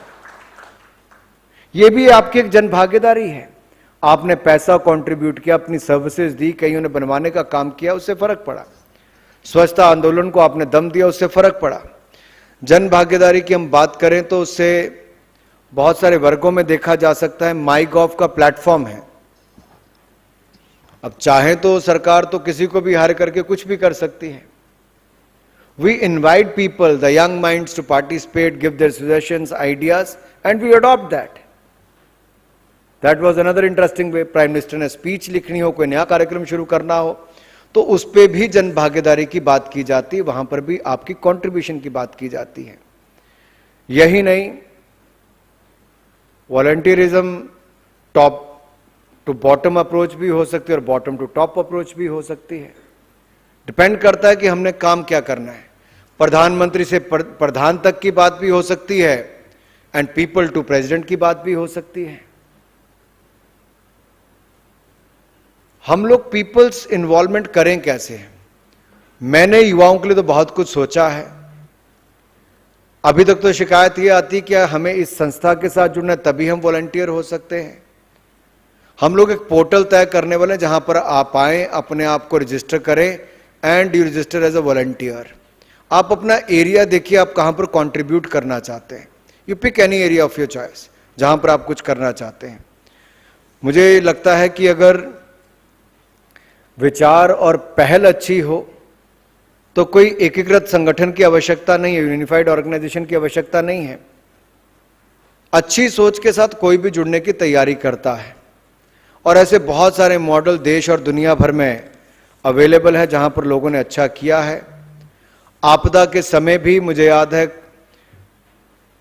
यह भी आपकी एक जनभागीदारी है। आपने पैसा कंट्रीब्यूट किया, अपनी सर्विसेज दी, कईयों ने बनवाने का काम किया, उससे फर्क पड़ा। स्वच्छता आंदोलन को आपने दम दिया, उससे फर्क पड़ा। जन भागीदारी की हम बात करें तो उससे बहुत सारे वर्गों में देखा जा सकता है। माई गॉव का प्लेटफॉर्म है। अब चाहे तो सरकार तो किसी को भी हायर करके कुछ भी कर सकती है। We invite people, the young minds to participate, give their suggestions, ideas and we adopt that. That was another interesting way. Prime minister ने स्पीच लिखनी हो, कोई नया कार्यक्रम शुरू करना हो, तो उस पर भी जन भागीदारी की बात की जाती है, वहां पर भी आपकी कंट्रीब्यूशन की बात की जाती है। यही नहीं, volunteerism top to bottom approach भी हो सकती है और बॉटम टू टॉप अप्रोच भी हो सकती है। डिपेंड करता है कि हमने काम क्या करना है। प्रधानमंत्री से प्रधान तक की बात भी हो सकती है एंड पीपल टू प्रेसिडेंट की बात भी हो सकती है। हम लोग पीपल्स इन्वॉल्वमेंट करें कैसे? मैंने युवाओं के लिए तो बहुत कुछ सोचा है। अभी तक तो शिकायत ये आती कि हमें इस संस्था के साथ जुड़ना है, तभी हम वॉलंटियर हो सकते हैं। हम लोग एक पोर्टल तय करने वाले हैं जहां पर आप आए, अपने आप को रजिस्टर करें and you register as a volunteer. आप अपना एरिया देखिए, आप कहां पर कंट्रीब्यूट करना चाहते हैं। You pick any area of your choice जहां पर आप कुछ करना चाहते हैं। मुझे लगता है कि अगर विचार और पहल अच्छी हो तो कोई एकीकृत संगठन की आवश्यकता नहीं है, यूनिफाइड ऑर्गेनाइजेशन की आवश्यकता नहीं है। अच्छी सोच के साथ कोई भी जुड़ने की तैयारी करता है और ऐसे बहुत सारे मॉडल देश और दुनिया भर में अवेलेबल है जहां पर लोगों ने अच्छा किया है। आपदा के समय भी मुझे याद है,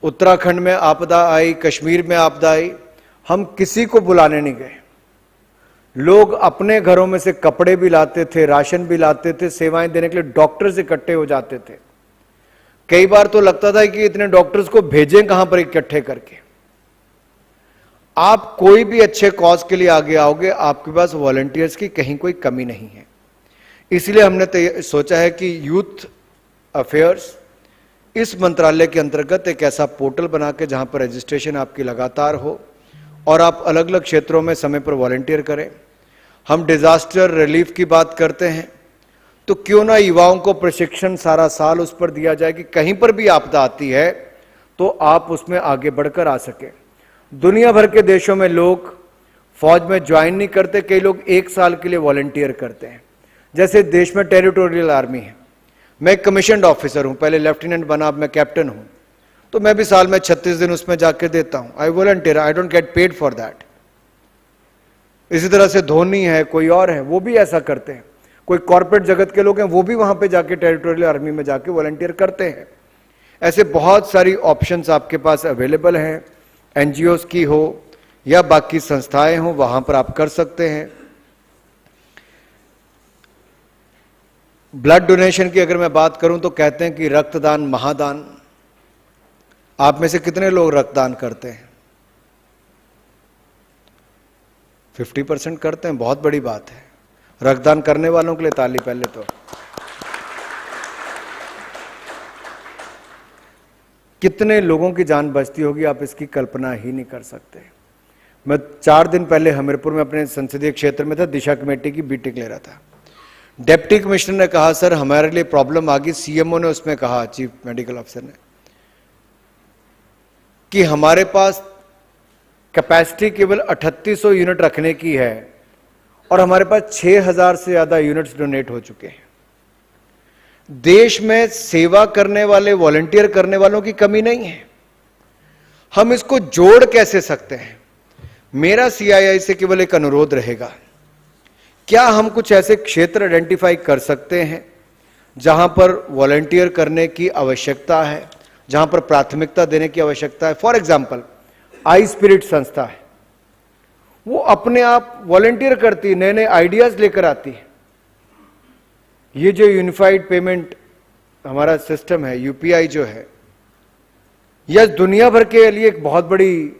उत्तराखंड में आपदा आई, कश्मीर में आपदा आई, हम किसी को बुलाने नहीं गए। लोग अपने घरों में से कपड़े भी लाते थे, राशन भी लाते थे, सेवाएं देने के लिए डॉक्टर्स इकट्ठे हो जाते थे। कई बार तो लगता था कि इतने डॉक्टर्स को भेजें कहां पर इकट्ठे करके। आप कोई भी अच्छे कॉज के लिए आगे आओगे, आपके पास वॉलंटियर्स की कहीं कोई कमी नहीं है। इसलिए हमने सोचा है कि यूथ अफेयर्स इस मंत्रालय के अंतर्गत एक ऐसा पोर्टल बना के जहां पर रजिस्ट्रेशन आपकी लगातार हो और आप अलग अलग क्षेत्रों में समय पर वॉलंटियर करें। हम डिजास्टर रिलीफ की बात करते हैं तो क्यों ना युवाओं को प्रशिक्षण सारा साल उस पर दिया जाए कि कहीं पर भी आपदा आती है तो आप उसमें आगे बढ़कर आ सके। दुनिया भर के देशों में लोग फौज में ज्वाइन नहीं करते, कई लोग 1 साल के लिए वॉलंटियर करते हैं। जैसे देश में टेरिटोरियल आर्मी है, मैं एक कमीशन्ड ऑफिसर हूं, पहले लेफ्टिनेंट बना, अब मैं कैप्टन हूं, तो मैं भी साल में 36 दिन उसमें जाके देता हूं। I volunteer, I don't get paid for that. इसी तरह से धोनी है, कोई और है, वो भी ऐसा करते हैं। कोई कॉर्पोरेट जगत के लोग हैं, वो भी वहां पे जाके टेरिटोरियल आर्मी में जाके वॉलंटियर करते हैं। ऐसे बहुत सारी ऑप्शंस आपके पास अवेलेबल हैं, एनजीओस की हो या बाकी संस्थाएं हो, वहां पर आप कर सकते हैं। ब्लड डोनेशन की अगर मैं बात करूं तो कहते हैं कि रक्तदान महादान। आप में से कितने लोग रक्तदान करते हैं? 50% करते हैं, बहुत बड़ी बात है। रक्तदान करने वालों के लिए ताली पहले तो। कितने लोगों की जान बचती होगी आप इसकी कल्पना ही नहीं कर सकते। मैं 4 दिन पहले हमीरपुर में अपने संसदीय क्षेत्र में था, दिशा कमेटी की मीटिंग ले रहा था। डिप्टी कमिश्नर ने कहा सर हमारे लिए प्रॉब्लम आ गई, सीएमओ ने उसमें कहा, चीफ मेडिकल ऑफिसर ने, कि हमारे पास कैपेसिटी केवल 3800 यूनिट रखने की है और हमारे पास 6000 से ज्यादा यूनिट्स डोनेट हो चुके हैं। देश में सेवा करने वाले, वॉलंटियर करने वालों की कमी नहीं है। हम इसको जोड़ कैसे सकते हैं? मेरा सीआईआई से केवल एक अनुरोध रहेगा, क्या हम कुछ ऐसे क्षेत्र आइडेंटिफाई कर सकते हैं जहां पर वॉलंटियर करने की आवश्यकता है, जहां पर प्राथमिकता देने की आवश्यकता है? फॉर एग्जाम्पल आई स्पिरिट संस्था है, वो अपने आप वॉलंटियर करती है, नए नए आइडियाज लेकर आती है। ये जो यूनिफाइड पेमेंट हमारा सिस्टम है, यूपीआई जो है, यह दुनिया भर के लिए एक बहुत बड़ी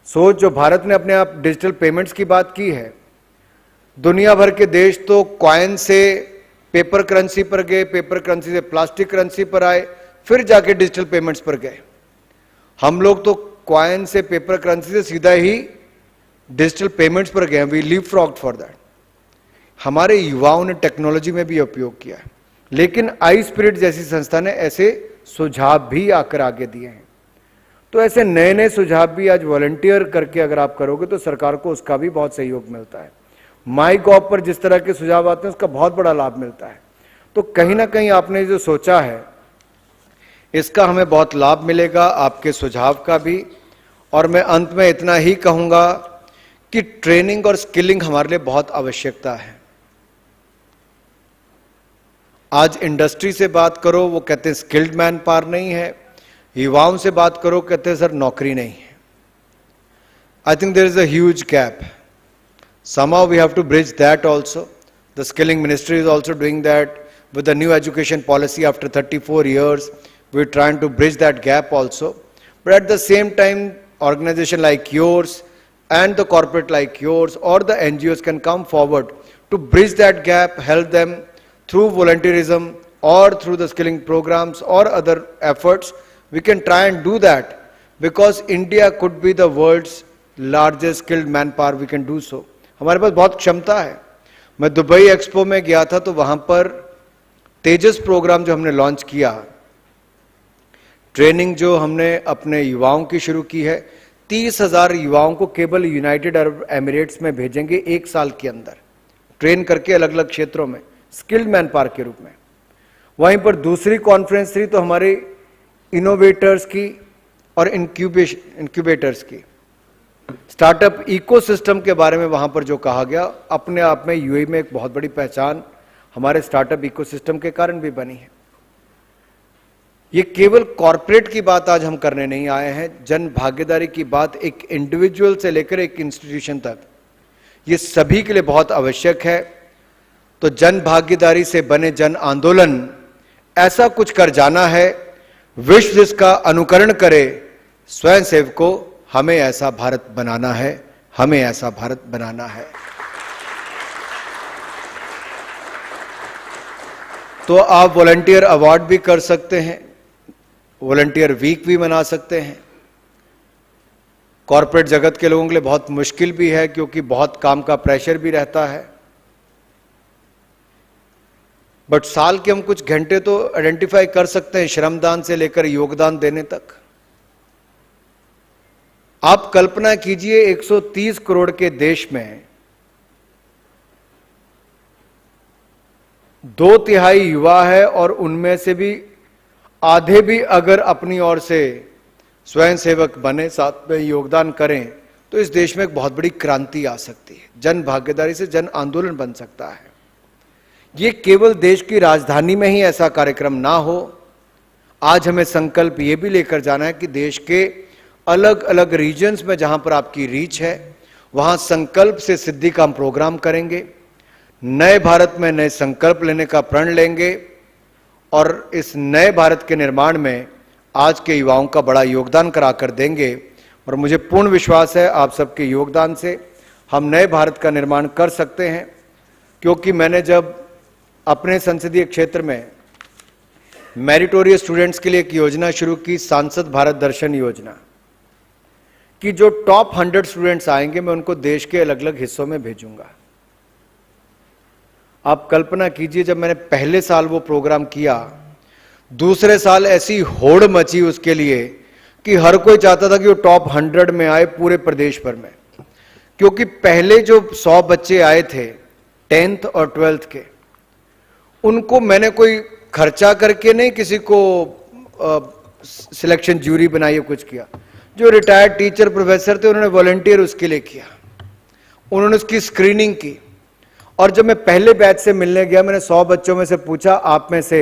सोच, जो भारत ने अपने आप डिजिटल पेमेंट्स की बात की है। दुनिया भर के देश तो कॉइन से पेपर करेंसी पर गए, पेपर करेंसी से प्लास्टिक करेंसी पर आए, फिर जाके डिजिटल पेमेंट्स पर गए। हम लोग तो कॉइन से, पेपर करेंसी से सीधा ही डिजिटल पेमेंट्स पर गए। We leapfrogged for that. हमारे युवाओं ने टेक्नोलॉजी में भी उपयोग किया है, लेकिन आई स्पिरिट जैसी संस्था ने ऐसे सुझाव भी आकर आगे दिए हैं। तो ऐसे नए नए सुझाव भी आज वॉलंटियर करके अगर आप करोगे तो सरकार को उसका भी बहुत सहयोग मिलता है। माई गॉव पर जिस तरह के सुझाव आते हैं उसका बहुत बड़ा लाभ मिलता है। तो कहीं ना कहीं आपने जो सोचा है इसका हमें बहुत लाभ मिलेगा, आपके सुझाव का भी। और मैं अंत में इतना ही कहूंगा कि ट्रेनिंग और स्किलिंग हमारे लिए बहुत आवश्यकता है। आज इंडस्ट्री से बात करो, वो कहते हैं स्किल्ड मैन पावर नहीं है। युवाओं से बात करो, कहते हैं सर नौकरी नहीं है। I think there is a huge gap. Somehow we have to bridge that also. The skilling ministry is also doing that with the new education policy after 34 years. We're trying to bridge that gap also. But at the same time, organization like yours and the corporate like yours or the NGOs can come forward to bridge that gap, help them through volunteerism or through the skilling programs or other efforts. We can try and do that because India could be the world's largest skilled manpower. We can do so. हमारे पास बहुत क्षमता है। मैं Dubai expo में गया था तो वहां पर तेजस प्रोग्राम जो हमने लॉन्च किया, ट्रेनिंग जो हमने अपने युवाओं की शुरू की है, 30,000 युवाओं को केवल यूनाइटेड अरब एमिरेट्स में भेजेंगे 1 साल के अंदर, ट्रेन करके अलग अलग क्षेत्रों में स्किल्ड मैन पावर के रूप में। वहीं पर दूसरी कॉन्फ्रेंस थी तो हमारे इनोवेटर्स की और इंक्यूबेटर्स की, स्टार्टअप इकोसिस्टम के बारे में वहां पर जो कहा गया, अपने आप में यूएई में एक बहुत बड़ी पहचान हमारे स्टार्टअप इकोसिस्टम के कारण भी बनी है। ये केवल कॉरपोरेट की बात आज हम करने नहीं आए हैं, जन भागीदारी की बात एक इंडिविजुअल से लेकर एक इंस्टीट्यूशन तक, ये सभी के लिए बहुत आवश्यक है। तो जन भागीदारी से बने जन आंदोलन, ऐसा कुछ कर जाना है, विश्व जिसका अनुकरण करे, स्वयं सेवकों, हमें ऐसा भारत बनाना है, हमें ऐसा भारत बनाना है। तो आप वॉलंटियर अवार्ड भी कर सकते हैं, वॉलंटियर वीक भी मना सकते हैं। कॉरपोरेट जगत के लोगों के लिए बहुत मुश्किल भी है क्योंकि बहुत काम का प्रेशर भी रहता है, बट साल के हम कुछ घंटे तो आइडेंटिफाई कर सकते हैं, श्रमदान से लेकर योगदान देने तक। आप कल्पना कीजिए 130 करोड़ के देश में 2/3 युवा है और उनमें से भी आधे भी अगर अपनी ओर से स्वयंसेवक बने, साथ में योगदान करें, तो इस देश में एक बहुत बड़ी क्रांति आ सकती है। जन भागीदारी से जन आंदोलन बन सकता है। ये केवल देश की राजधानी में ही ऐसा कार्यक्रम ना हो, आज हमें संकल्प ये भी लेकर जाना है कि देश के अलग अलग रीजन्स में जहां पर आपकी रीच है, वहां संकल्प से सिद्धि का हम प्रोग्राम करेंगे। नए भारत में नए संकल्प लेने का प्रण लेंगे और इस नए भारत के निर्माण में आज के युवाओं का बड़ा योगदान कराकर देंगे। और मुझे पूर्ण विश्वास है आप सबके योगदान से हम नए भारत का निर्माण कर सकते हैं, क्योंकि मैंने जब अपने संसदीय क्षेत्र में मेरिटोरियस स्टूडेंट्स के लिए एक योजना शुरू की, सांसद भारत दर्शन योजना, कि जो टॉप 100 स्टूडेंट्स आएंगे मैं उनको देश के अलग अलग हिस्सों में भेजूंगा। आप कल्पना कीजिए, जब मैंने पहले साल वो प्रोग्राम किया, दूसरे साल ऐसी होड़ मची उसके लिए कि हर कोई चाहता था कि वो टॉप 100 में आए पूरे प्रदेश भर में। क्योंकि पहले जो 100 बच्चे आए थे 10th और 12th के, उनको मैंने कोई खर्चा करके नहीं किसी को सिलेक्शन ज्यूरी बनाई, कुछ किया। जो रिटायर्ड टीचर प्रोफेसर थे उन्होंने वॉलंटियर उसके लिए किया, उन्होंने उसकी स्क्रीनिंग की। और जब मैं पहले बैच से मिलने गया, मैंने 100 बच्चों में से पूछा, आप में से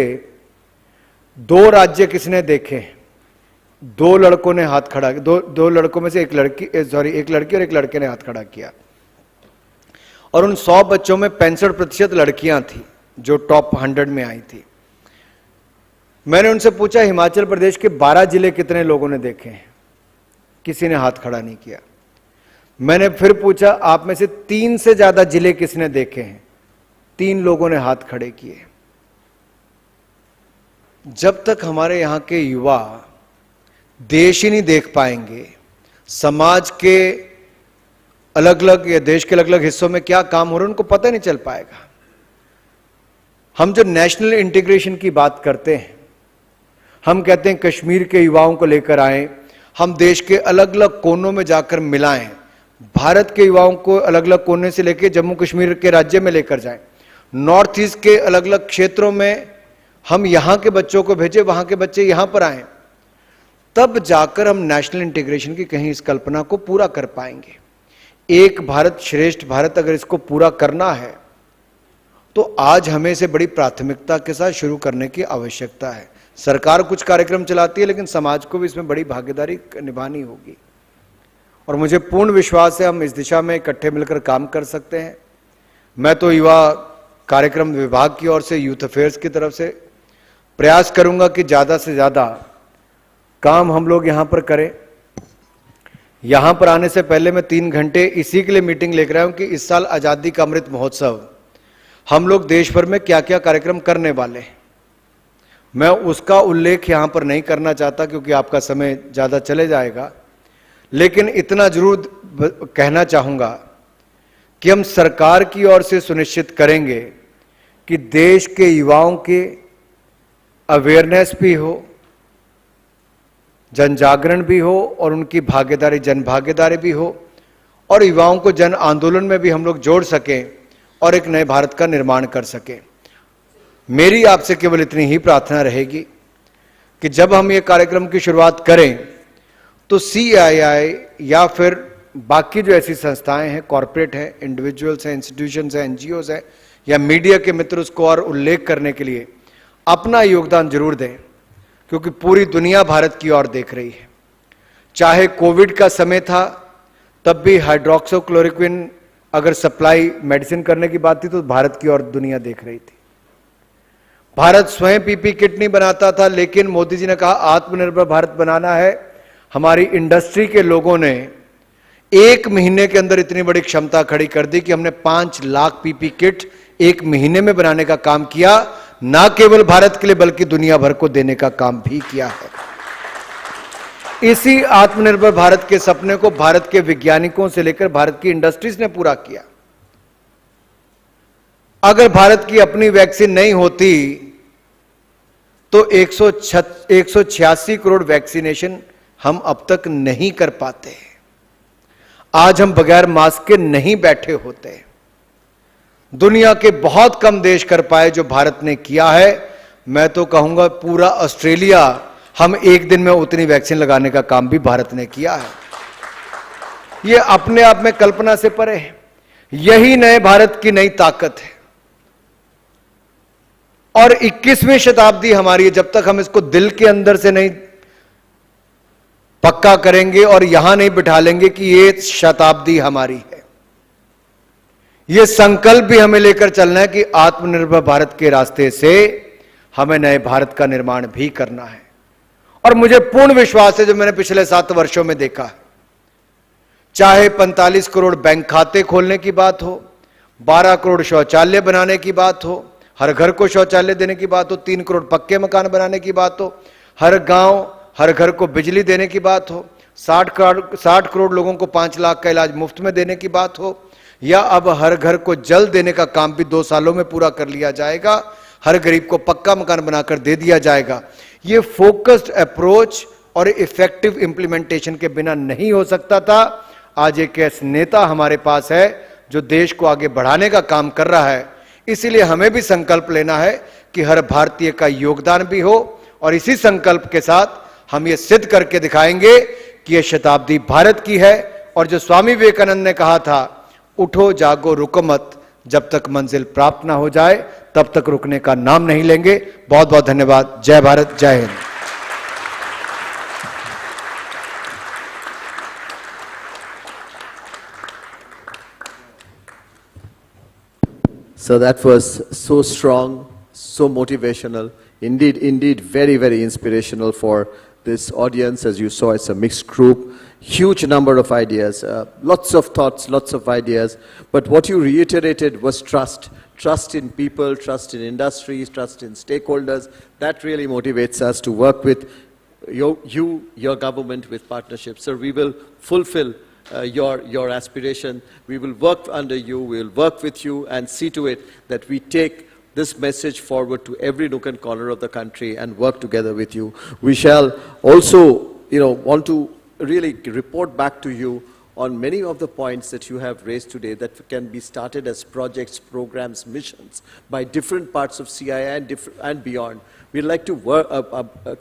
2 राज्य किसने देखे? 2 लड़कों ने हाथ खड़ा, दो लड़कों में से एक लड़की और एक लड़के ने हाथ खड़ा किया। और उन 100 बच्चों में 65% लड़कियां थी जो टॉप 100 में आई थी। मैंने उनसे पूछा, हिमाचल प्रदेश के 12 जिले कितने लोगों ने देखे हैं? किसी ने हाथ खड़ा नहीं किया। मैंने फिर पूछा, आप में से 3 से ज्यादा जिले किसने देखे हैं? 3 लोगों ने हाथ खड़े किए। जब तक हमारे यहां के युवा देश ही नहीं देख पाएंगे, समाज के अलग अलग या देश के अलग अलग हिस्सों में क्या काम हो रहा है उनको पता नहीं चल पाएगा। हम जो नेशनल इंटीग्रेशन की बात करते हैं, हम कहते हैं कश्मीर के युवाओं को लेकर आए, हम देश के अलग अलग कोनों में जाकर मिलाएं, भारत के युवाओं को अलग अलग कोने से लेकर जम्मू कश्मीर के राज्य में लेकर जाएं, नॉर्थ ईस्ट के अलग अलग क्षेत्रों में हम यहां के बच्चों को भेजें, वहां के बच्चे यहां पर आएं, तब जाकर हम नेशनल इंटीग्रेशन की कहीं इस कल्पना को पूरा कर पाएंगे। एक भारत श्रेष्ठ भारत अगर इसको पूरा करना है तो आज हमें इसे बड़ी प्राथमिकता के साथ शुरू करने की आवश्यकता है। सरकार कुछ कार्यक्रम चलाती है, लेकिन समाज को भी इसमें बड़ी भागीदारी निभानी होगी। और मुझे पूर्ण विश्वास है हम इस दिशा में इकट्ठे मिलकर काम कर सकते हैं। मैं तो युवा कार्यक्रम विभाग की ओर से, यूथ अफेयर्स की तरफ से प्रयास करूंगा कि ज्यादा से ज्यादा काम हम लोग यहां पर करें। यहां पर आने से पहले मैं 3 घंटे इसी के लिए मीटिंग लेकर आया हूं कि इस साल आजादी का अमृत महोत्सव हम लोग देश भर में क्या क्या कार्यक्रम करने वाले हैं। मैं उसका उल्लेख यहां पर नहीं करना चाहता क्योंकि आपका समय ज्यादा चले जाएगा, लेकिन इतना जरूर कहना चाहूंगा कि हम सरकार की ओर से सुनिश्चित करेंगे कि देश के युवाओं के अवेयरनेस भी हो, जन जागरण भी हो और उनकी भागीदारी, जन भागीदारी भी हो, और युवाओं को जन आंदोलन में भी हम लोग जोड़ सकें और एक नए भारत का निर्माण कर सकें। मेरी आपसे केवल इतनी ही प्रार्थना रहेगी कि जब हम ये कार्यक्रम की शुरुआत करें तो CII या फिर बाकी जो ऐसी संस्थाएं हैं, कॉरपोरेट हैं, इंडिविजुअल्स हैं, इंस्टीट्यूशंस हैं, NGOs हैं, या मीडिया के मित्र उसको और उल्लेख करने के लिए अपना योगदान जरूर दें, क्योंकि पूरी दुनिया भारत की ओर देख रही है। चाहे कोविड का समय था तब भी हाइड्रोक्सीक्लोरोक्विन अगर सप्लाई मेडिसिन करने की बात थी तो भारत की ओर दुनिया देख रही थी। भारत स्वयं PP किट नहीं बनाता था, लेकिन मोदी जी ने कहा आत्मनिर्भर भारत बनाना है। हमारी इंडस्ट्री के लोगों ने 1 महीने के अंदर इतनी बड़ी क्षमता खड़ी कर दी कि हमने 5 लाख PP किट 1 महीने में बनाने का काम किया, ना केवल भारत के लिए बल्कि दुनिया भर को देने का काम भी किया है। इसी आत्मनिर्भर भारत के सपने को भारत के वैज्ञानिकों से लेकर भारत की इंडस्ट्रीज ने पूरा किया। अगर भारत की अपनी वैक्सीन नहीं होती तो 186 करोड़ वैक्सीनेशन हम अब तक नहीं कर पाते। आज हम बगैर मास्क के नहीं बैठे होते। दुनिया के बहुत कम देश कर पाए जो भारत ने किया है। मैं तो कहूंगा पूरा ऑस्ट्रेलिया, हम एक दिन में उतनी वैक्सीन लगाने का काम भी भारत ने किया है। यह अपने आप में कल्पना से परे है। यही नए भारत की नई ताकत है। और 21वीं शताब्दी हमारी है। जब तक हम इसको दिल के अंदर से नहीं पक्का करेंगे और यहां नहीं बिठा लेंगे कि यह शताब्दी हमारी है, यह संकल्प भी हमें लेकर चलना है कि आत्मनिर्भर भारत के रास्ते से हमें नए भारत का निर्माण भी करना है। और मुझे पूर्ण विश्वास है, जो मैंने पिछले 7 वर्षों में देखा है, चाहे 45 करोड़ बैंक खाते खोलने की बात हो, 12 करोड़ शौचालय बनाने की बात हो, हर घर को शौचालय देने की बात हो, 3 करोड़ पक्के मकान बनाने की बात हो, हर गांव हर घर को बिजली देने की बात हो, 60 करोड़ लोगों को 5 लाख का इलाज मुफ्त में देने की बात हो, या अब हर घर को जल देने का काम भी 2 सालों में पूरा कर लिया जाएगा, हर गरीब को पक्का मकान बनाकर दे दिया जाएगा। ये फोकस्ड अप्रोच और इफेक्टिव इंप्लीमेंटेशन के बिना नहीं हो सकता था। आज एक ऐसा नेता हमारे पास है जो देश को आगे बढ़ाने का काम कर रहा है। इसीलिए हमें भी संकल्प लेना है कि हर भारतीय का योगदान भी हो, और इसी संकल्प के साथ हम ये सिद्ध करके दिखाएंगे कि यह शताब्दी भारत की है। और जो स्वामी विवेकानंद ने कहा था, उठो जागो रुको मत, जब तक मंजिल प्राप्त ना हो जाए तब तक रुकने का नाम नहीं लेंगे। बहुत बहुत धन्यवाद। जय भारत, जय Hind. So that was so strong, so motivational, indeed very, very inspirational for this audience. As you saw, it's a mixed group, huge number of ideas, lots of thoughts, lots of ideas. But what you reiterated was trust. Trust in people, trust in industries, trust in stakeholders. That really motivates us to work with your government, with partnerships. Sir, we will fulfill your aspiration. We will work under you, we will work with you and see to it that we take this message forward to every nook and corner of the country and work together with you. We shall also, want to really report back to you on many of the points that you have raised today that can be started as projects, programs, missions by different parts of CIA and beyond. We'd like to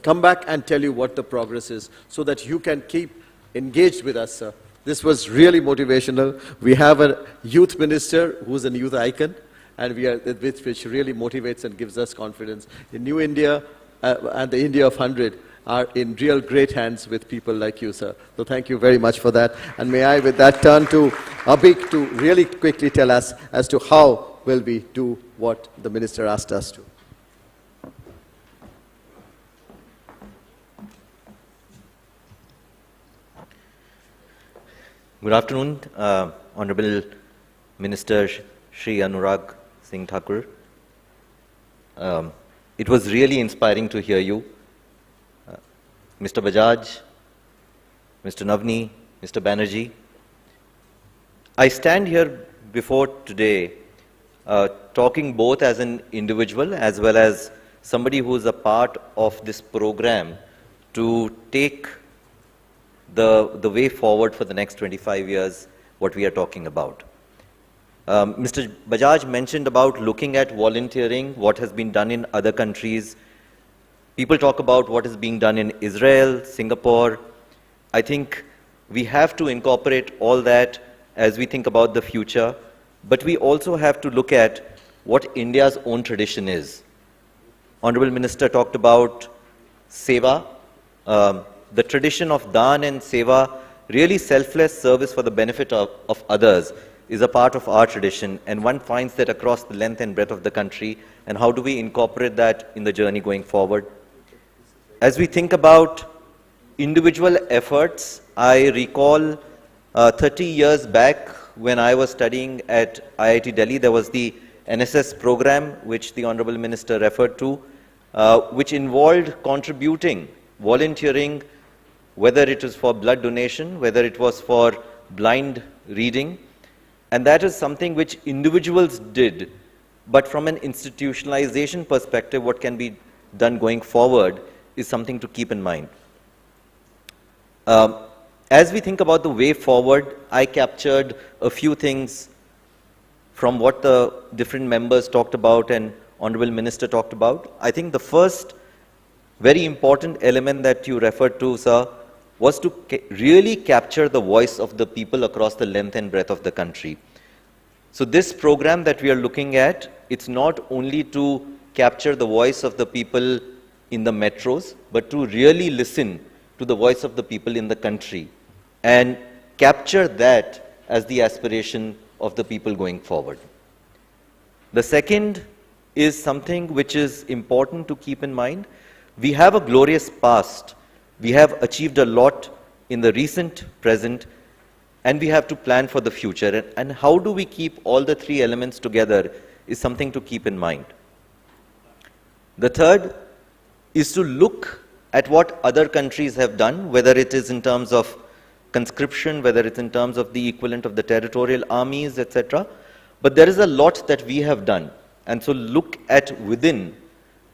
come back and tell you what the progress is so that you can keep engaged with us, sir. This was really motivational. We have a youth minister who's a youth icon, and which really motivates and gives us confidence. In New India and the India of 100 are in real great hands with people like you, sir. So thank you very much for that. And may I with that turn to Abhik to really quickly tell us as to how will we do what the minister asked us to. Good afternoon, Honorable Minister Shri Anurag Singh Thakur. It was really inspiring to hear you. Mr. Bajaj, Mr. Navni, Mr. Banerjee. I stand here before today talking both as an individual as well as somebody who is a part of this program to take the way forward for the next 25 years, what we are talking about. Mr. Bajaj mentioned about looking at volunteering, what has been done in other countries. People talk about what is being done in Israel, Singapore. I think we have to incorporate all that as we think about the future, but we also have to look at what India's own tradition is. Honorable Minister talked about seva, the tradition of dan and seva, really selfless service for the benefit of others, is a part of our tradition, and one finds that across the length and breadth of the country. And how do we incorporate that in the journey going forward? As we think about individual efforts, I recall 30 years back when I was studying at IIT Delhi, there was the NSS program which the Honorable Minister referred to, which involved contributing, volunteering whether it was for blood donation, whether it was for blind reading. And that is something which individuals did, but from an institutionalization perspective, what can be done going forward is something to keep in mind. As we think about the way forward, I captured a few things from what the different members talked about and Honorable Minister talked about. I think the first very important element that you referred to, sir, was to really capture the voice of the people across the length and breadth of the country. So this program that we are looking at, it's not only to capture the voice of the people in the metros, but to really listen to the voice of the people in the country and capture that as the aspiration of the people going forward. The second is something which is important to keep in mind. We have a glorious past. We have achieved a lot in the recent, present, and we have to plan for the future. And how do we keep all the three elements together is something to keep in mind. The third is to look at what other countries have done, whether it is in terms of conscription, whether it's in terms of the equivalent of the territorial armies, etc. But there is a lot that we have done. And so look at within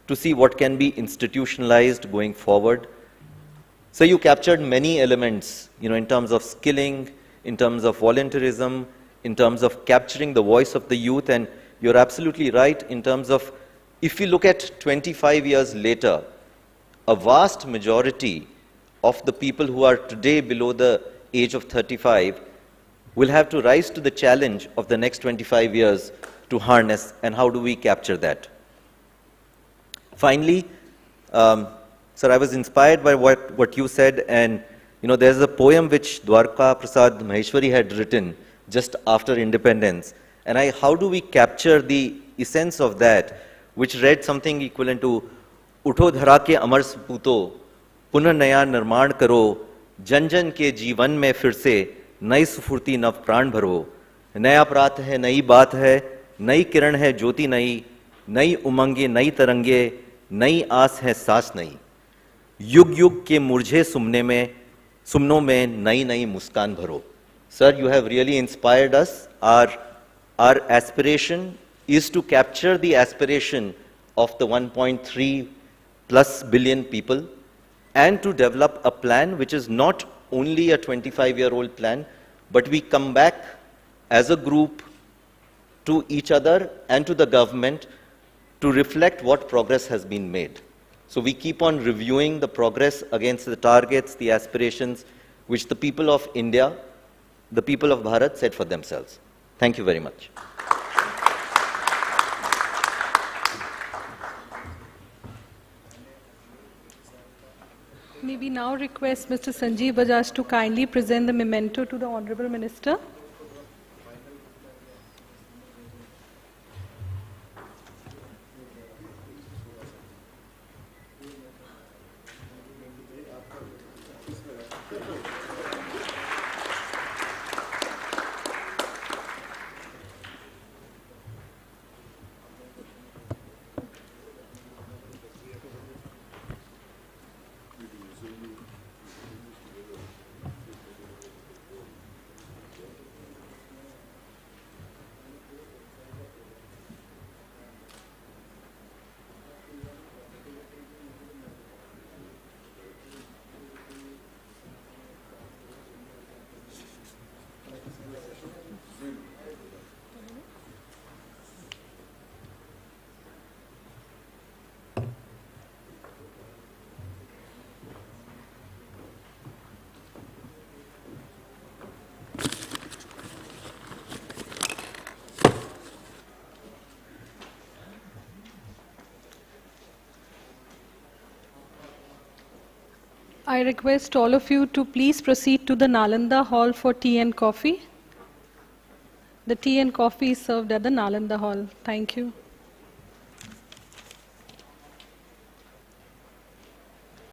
to see what can be institutionalized going forward. So you captured many elements, in terms of skilling, in terms of volunteerism, in terms of capturing the voice of the youth, and you're absolutely right in terms of, if you look at 25 years later, a vast majority of the people who are today below the age of 35 will have to rise to the challenge of the next 25 years to harness, and how do we capture that? Finally, sir, I was inspired by what you said, and there's a poem which Dwarka Prasad Maheshwari had written just after independence, and how do we capture the essence of that, which read something equivalent to Utho dhara ke amar sputo, punah naya nirman karo, jan jan ke जीवन में फिर से नई स्फूर्ति नव प्राण भरो, नया प्रात है नई बात है, नई किरण है ज्योति नई, नई उमंगे नई तरंगे, नई आस है सांस नई, युग युग के मुरझे सुमनों में नई नई मुस्कान भरो. Sir, you have really inspired us. Our aspiration is to capture the aspiration of the 1.3 plus billion people and to develop a plan which is not only a 25-year-old plan, but we come back as a group to each other and to the government to reflect what progress has been made. So we keep on reviewing the progress against the targets, the aspirations, which the people of India, the people of Bharat set for themselves. Thank you very much. May we now request Mr. Sanjeev Bajaj to kindly present the memento to the Honorable Minister. I request all of you to please proceed to the Nalanda Hall for tea and coffee. The tea and coffee is served at the Nalanda Hall. Thank you.